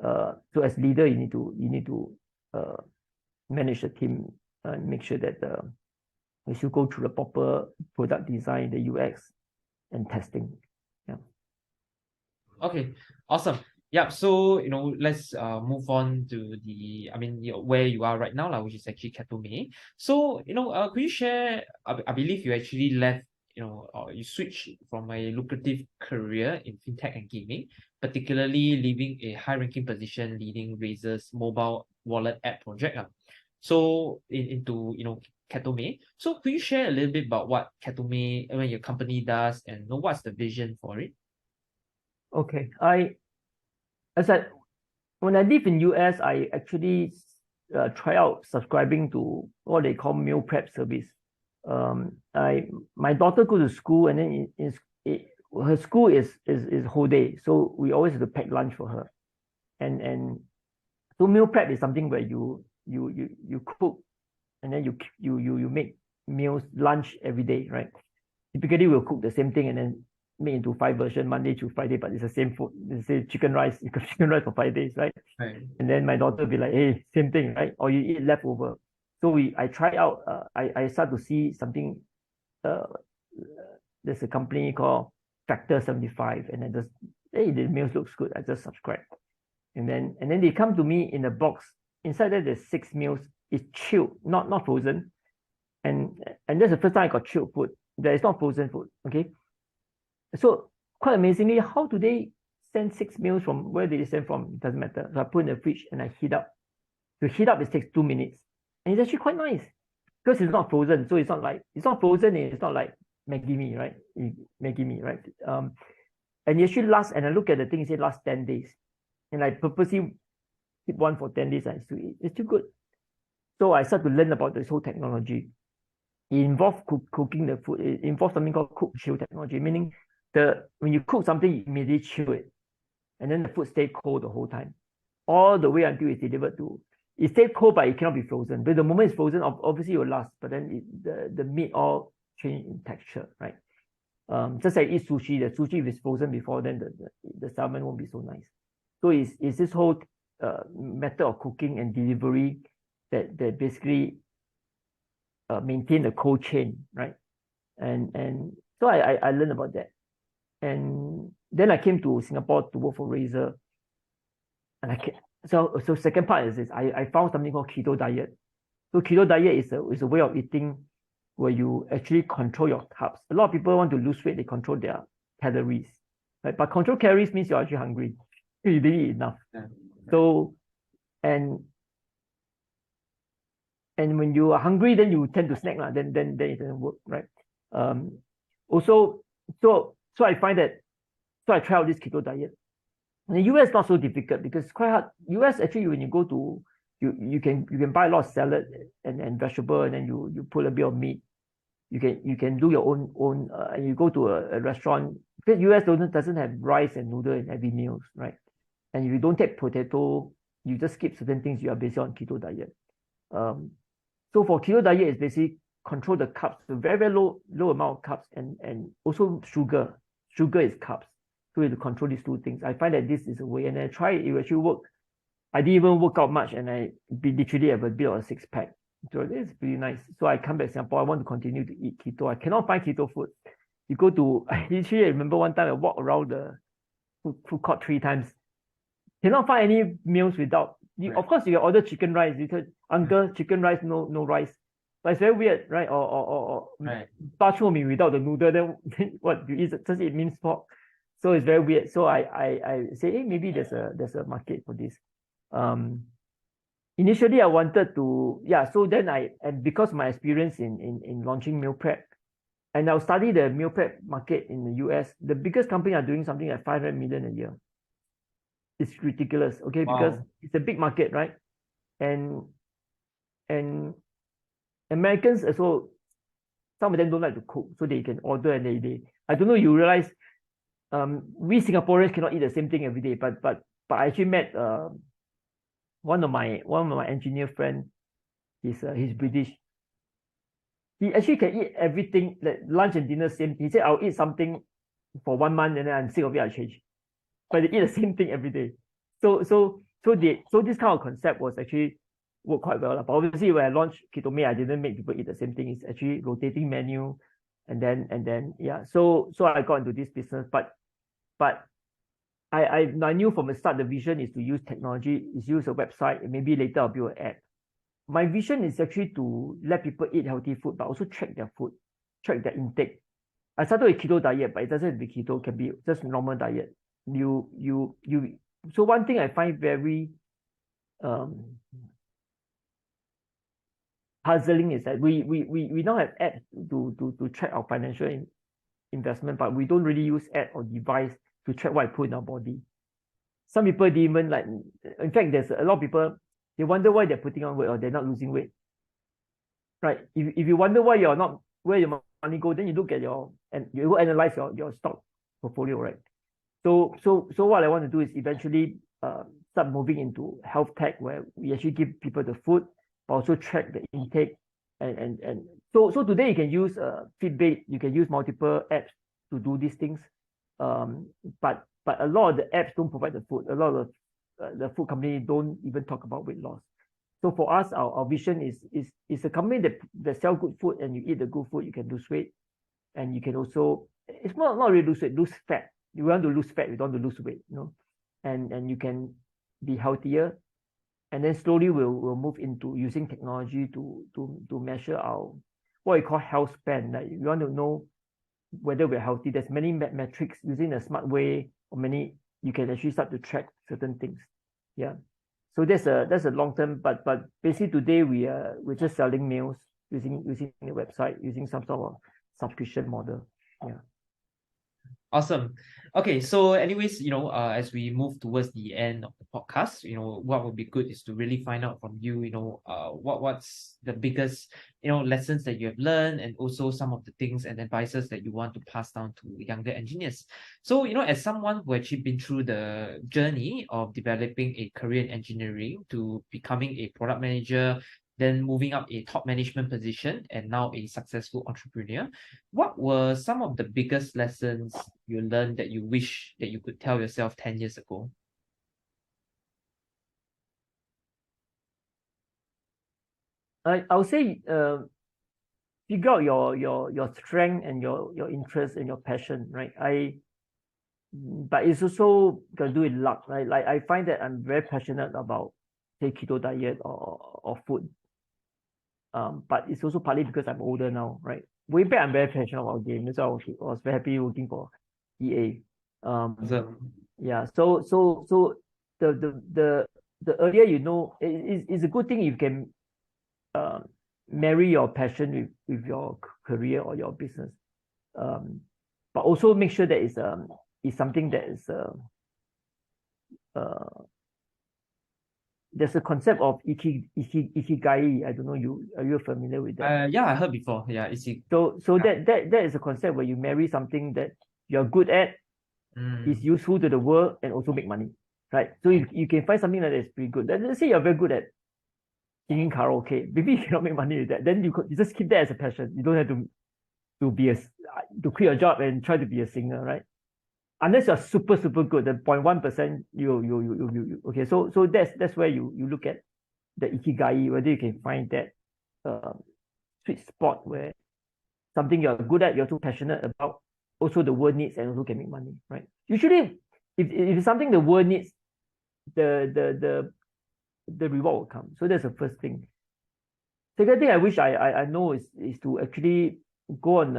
So as leader, you need to manage the team and make sure that we should go through the proper product design, the UX, and testing. Yeah. Okay, awesome. Yeah, so let's move on to where you are right now, which is actually Ketomei. So could you share? I believe you actually left, you switched from a lucrative career in fintech and gaming, particularly leaving a high-ranking position leading Razer's mobile wallet app project. So into Ketomei. So could you share a little bit about what Ketomei, your company does, and what's the vision for it? Okay, when I live in US, I actually try out subscribing to what they call meal prep service. My daughter goes to school, and then her school is whole day, so we always have to pack lunch for her, and so meal prep is something where you cook, and then you make meals lunch every day, right? Typically we'll cook the same thing and then make into 5 versions Monday to Friday, but it's the same food. Let's say chicken rice, you cook chicken rice for 5 days, right? Right. And then my daughter will be like, hey, same thing, right? Or you eat leftover. So I try out. I start to see something. There's a company called Factor 75, and I just, hey, the meals looks good. I just subscribe, and then they come to me in a box. Inside there, there's 6 meals. It's chilled, not frozen, and that's the first time I got chilled food. There is not frozen food. Okay, so quite amazingly, how do they send 6 meals from where did they send from? It doesn't matter. So I put in the fridge and I heat up. To heat up, it takes 2 minutes, and it's actually quite nice because it's not frozen. So it's not frozen. It's not like Maggi mee, right? Maggi mee, right? And it actually lasts. And I look at the thing, it says lasts 10 days, and I purposely keep one for 10 days. And it's still good. So I start to learn about this whole technology. It involves cooking the food. It involves something called cook chill technology, meaning when you cook something, you immediately chill it, and then the food stays cold the whole time, all the way until it's delivered to. It stays cold, but it cannot be frozen. But the moment it's frozen, obviously it will last. But then the meat all change in texture, right? Just like eat sushi. The sushi if it's frozen before, then the salmon won't be so nice. So it's this whole method of cooking and delivery that basically maintain the cold chain, right? And so I learned about that. And then I came to Singapore to work for Razer. And so second part is this. I found something called keto diet. So keto diet is a way of eating where you actually control your carbs. A lot of people want to lose weight, they control their calories. Right? But control calories means you're actually hungry. You didn't eat enough. Yeah, right. So and when you are hungry, then you tend to snack, then it doesn't work, right? Also, so I find that I try out this keto diet. In the US, not so difficult because it's quite hard. US actually, when you go to you can buy a lot of salad and vegetable, and then you put a bit of meat. You can do your own and you go to a restaurant because US doesn't have rice and noodle in every meals, right? And if you don't take potato, you just skip certain things. You are basically on keto diet. So for keto diet, it's basically control the carbs, the very low amount of carbs, and also sugar. Sugar is carbs. So you have to control these two things. I find that this is a way, and I try it. It actually work. I didn't even work out much, and I literally have a bit of a six pack. So it's pretty nice. So I come back to Singapore. I want to continue to eat keto. I cannot find keto food. You go to, I literally remember one time I walked around the food court 3 times. Cannot find any meals without. Right. Of course, you can order chicken rice. You could, uncle, chicken rice, no rice. But it's very weird, right? Or Right. bak chor mee without the noodle. Then what you eat? Just eat minced pork. So it's very weird. So I say, hey, maybe there's a market for this. Initially I wanted to, so then and because my experience in launching meal prep, and I'll study the meal prep market in the US, the biggest company are doing something like 500 million a year. It's ridiculous, okay? Wow. Because it's a big market, right? And Americans also, some of them don't like to cook, so they can order, and they I don't know, you realize we Singaporeans cannot eat the same thing every day, but I actually met one of my engineer friend. He's British. He actually can eat everything, like lunch and dinner same. He said, I'll eat something for 1 month, and then I'm sick of it, I change. But they eat the same thing every day. So this kind of concept was actually worked quite well. But obviously when I launched Ketomei, I didn't make people eat the same thing. It's actually rotating menu, and then so I got into this business. But I knew from the start the vision is to use technology, is use a website, and maybe later I'll build an app. My vision is actually to let people eat healthy food, but also track their food, track their intake. I started with keto diet, but it doesn't have to be keto, it can be just normal diet. So one thing I find very puzzling is that we now have apps to track our financial investment, but we don't really use app or device to track what I put in our body. Some people didn't even like, in fact, there's a lot of people, they wonder why they're putting on weight or they're not losing weight. Right? If you wonder why you're not, where your money go, then you look at and you go analyze your stock portfolio, right? So what I want to do is eventually start moving into health tech, where we actually give people the food, but also track the intake. And so today you can use Fitbit, you can use multiple apps to do these things. But a lot of the apps don't provide the food. A lot of the food company don't even talk about weight loss. So for us, our vision is a company that sell good food, and you eat the good food, you can lose weight, and you can also, it's not really lose weight, lose fat. You want to lose fat, you don't want to lose weight, and you can be healthier, and then slowly we'll move into using technology to measure our what we call health span. Like you want to know whether we're healthy. There's many metrics using a smart way, or you can actually start to track certain things. Yeah. So that's a long term, but basically today we're just selling meals using the website, using some sort of subscription model. Yeah. Awesome. Okay, so anyways, as we move towards the end of the podcast, what would be good is to really find out from you, what's the biggest, lessons that you have learned, and also some of the things and advices that you want to pass down to younger engineers. So, as someone who actually been through the journey of developing a career in engineering to becoming a product manager, then moving up a top management position, and now a successful entrepreneur, what were some of the biggest lessons you learned that you wish that you could tell yourself 10 years ago? I would say figure out your strength and your interest and your passion, right? But it's also got to do with luck, right? Like I find that I'm very passionate about, say, keto diet or food. But it's also partly because I'm older now, right? Way back, I'm very passionate about games. So I was very happy working for EA. Yeah. So the earlier you know, it's a good thing if you can marry your passion with your career or your business. But also make sure that it's something that is there's a concept of ikigai. I don't know, are you familiar with that? Yeah, I heard before. Yeah, So that is a concept where you marry something that you're good at, is useful to the world, and also make money, right? So you can find something that is pretty good. Let's say you're very good at singing karaoke. Maybe you cannot make money with that. Then you just keep that as a passion. You don't have to quit your job and try to be a singer, right? Unless you're super good, the 0.1%, you okay. So that's where you look at the ikigai, whether you can find that sweet spot where something you're good at, you're too passionate about, also the world needs, and also can make money, right? Usually, if it's something the world needs, the reward will come. So that's the first thing. Second thing I wish I know is to actually go on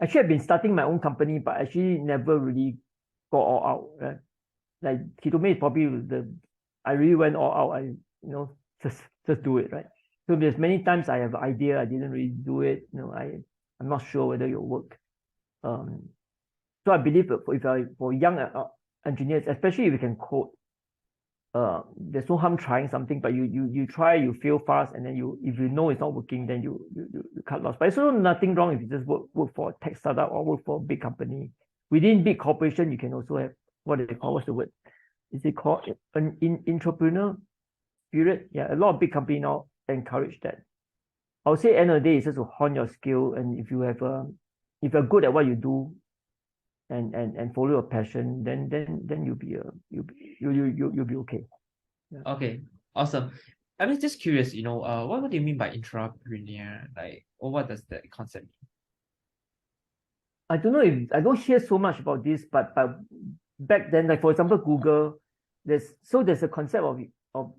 actually I've been starting my own company, but actually never really go all out, right? Like Ketomei is probably I really went all out. Just do it, right? So there's many times I have an idea, I didn't really do it. I'm not sure whether it'll work. So I believe for young engineers, especially if you can code, there's no harm trying something, but you try, you fail fast, and then if you know it's not working, then you cut loss. But it's also nothing wrong if you just work for a tech startup or work for a big company. Within big corporation, you can also have what's the word? Is it called an entrepreneurial spirit? Yeah, a lot of big companies now encourage that. I would say end of the day is just to hone your skill, and if you're good at what you do, and follow your passion, then you'll be okay. Yeah. Okay, awesome. I'm just curious, what do you mean by intrapreneur? Like, or what does that concept mean? I don't know if I don't hear so much about this, but back then, like for example, Google, there's a concept of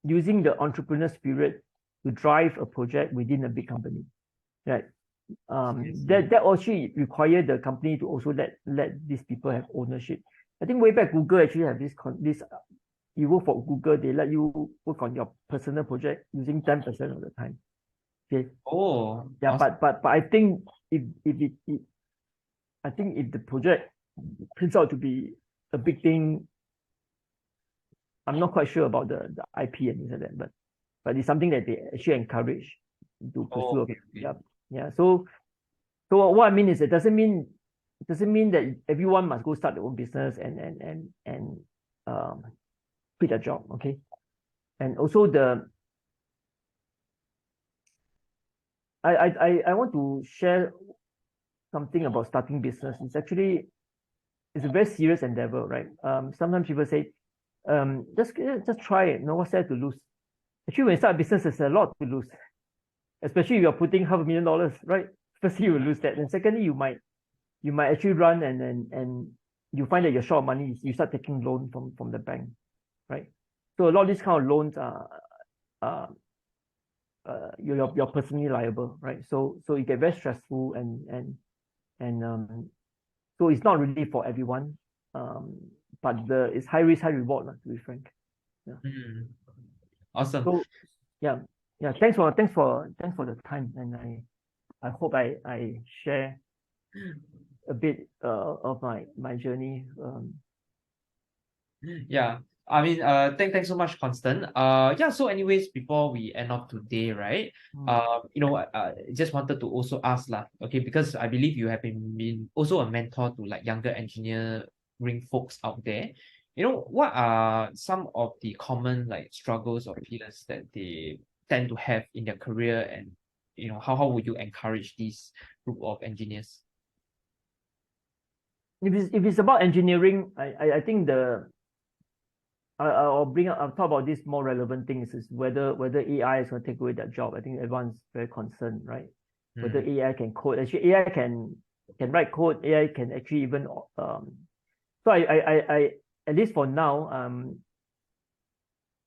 using the entrepreneur spirit to drive a project within a big company, right? That actually require the company to also let these people have ownership. I think way back Google actually have this you work for Google, they let you work on your personal project using 10% of the time. Okay. Oh, yeah, awesome. but I think if the project turns out to be a big thing, I'm not quite sure about the IP and things like that, but it's something that they actually encourage to pursue. Okay. Yeah. So what I mean is it doesn't mean that everyone must go start their own business and quit a job. Okay. And also I want to share something about starting business. It's a very serious endeavor, right? Sometimes people say, just try it. What's there to lose? Actually, when you start a business, there's a lot to lose, especially if you're putting $500,000, right? Firstly, you will lose that, and secondly, you might actually run and you find that you're short of money. You start taking loan from the bank, right? So a lot of these kind of loans are you're personally liable, right? So it get very stressful and so it's not really for everyone. But it's high risk, high reward, to be frank. Yeah. Awesome. So yeah. Thanks for the time, and I hope I share a bit of my journey. Yeah. I mean, thanks so much, Constant. Yeah. So, anyways, before we end off today, right? Just wanted to also ask, lah. Okay, because I believe you have been also a mentor to like younger engineering folks out there. What are some of the common like struggles or fears that they tend to have in their career, and how would you encourage this group of engineers? If it's about engineering, I think I'll talk about this more relevant things is whether AI is going to take away their job. I think everyone's very concerned, right? Whether AI can code. Actually, AI can write code. AI can actually even so I at least for now,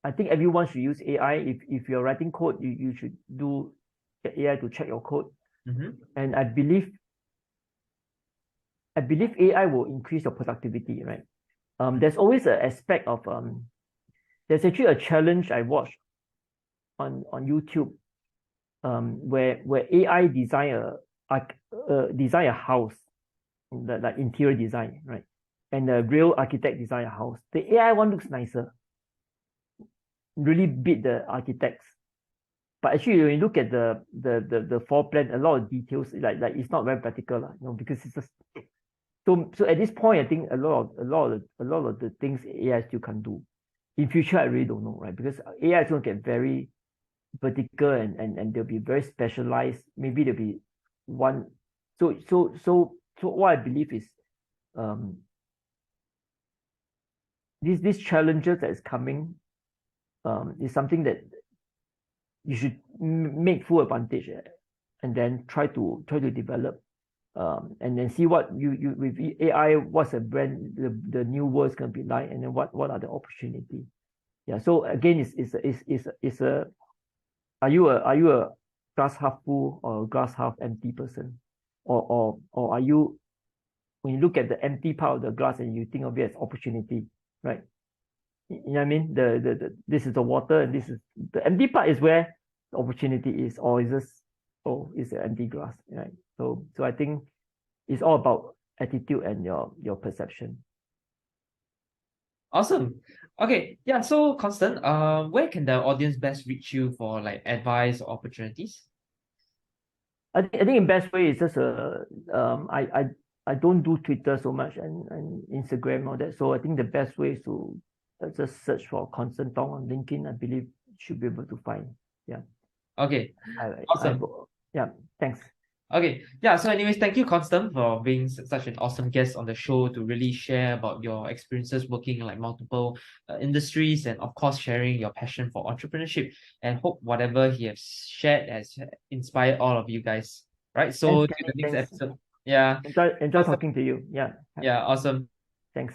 I think everyone should use AI. If you're writing code, you should get AI to check your code. And I believe AI will increase your productivity, right? There's always an aspect of there's actually a challenge I watched on YouTube where AI design a house, like interior design, right? And a real architect design a house. The AI one looks nicer, really beat the architects. But actually, when you look at the floor plan, a lot of details, like it's not very practical, because it's just so at this point, I think a lot of the things AI still can't do. In future, I really don't know, right? Because AI is going to get very vertical and they'll be very specialized. Maybe there'll be one. So what I believe is these challenges that is coming is something that you should make full advantage and then try to develop and then see what you with AI, what's the the new world is going to be like, and then what are the opportunities. Yeah. So again, it's a are you a glass half full or glass half empty person, or are you, when you look at the empty part of the glass and you think of it as opportunity, right? You know what I mean? This is the water, and this is the empty part is where the opportunity is, or is this, it's an empty glass, right? So I think it's all about attitude and your perception. Awesome. Okay, yeah. So Constant, where can the audience best reach you for like advice or opportunities? I think in best way is just I don't do Twitter so much and Instagram all that. So I think the best way is to just search for Constant Tong on LinkedIn. I believe should be able to find. Yeah. Okay. Awesome. Yeah. Thanks. Okay, yeah. So, anyways, thank you, Constant, for being such an awesome guest on the show to really share about your experiences working in like multiple industries, and of course sharing your passion for entrepreneurship. And hope whatever he has shared has inspired all of you guys. Right. So, Thanks, to the next thanks. episode. Yeah. Enjoy Awesome. talking to you. Yeah. Yeah. Awesome. Thanks.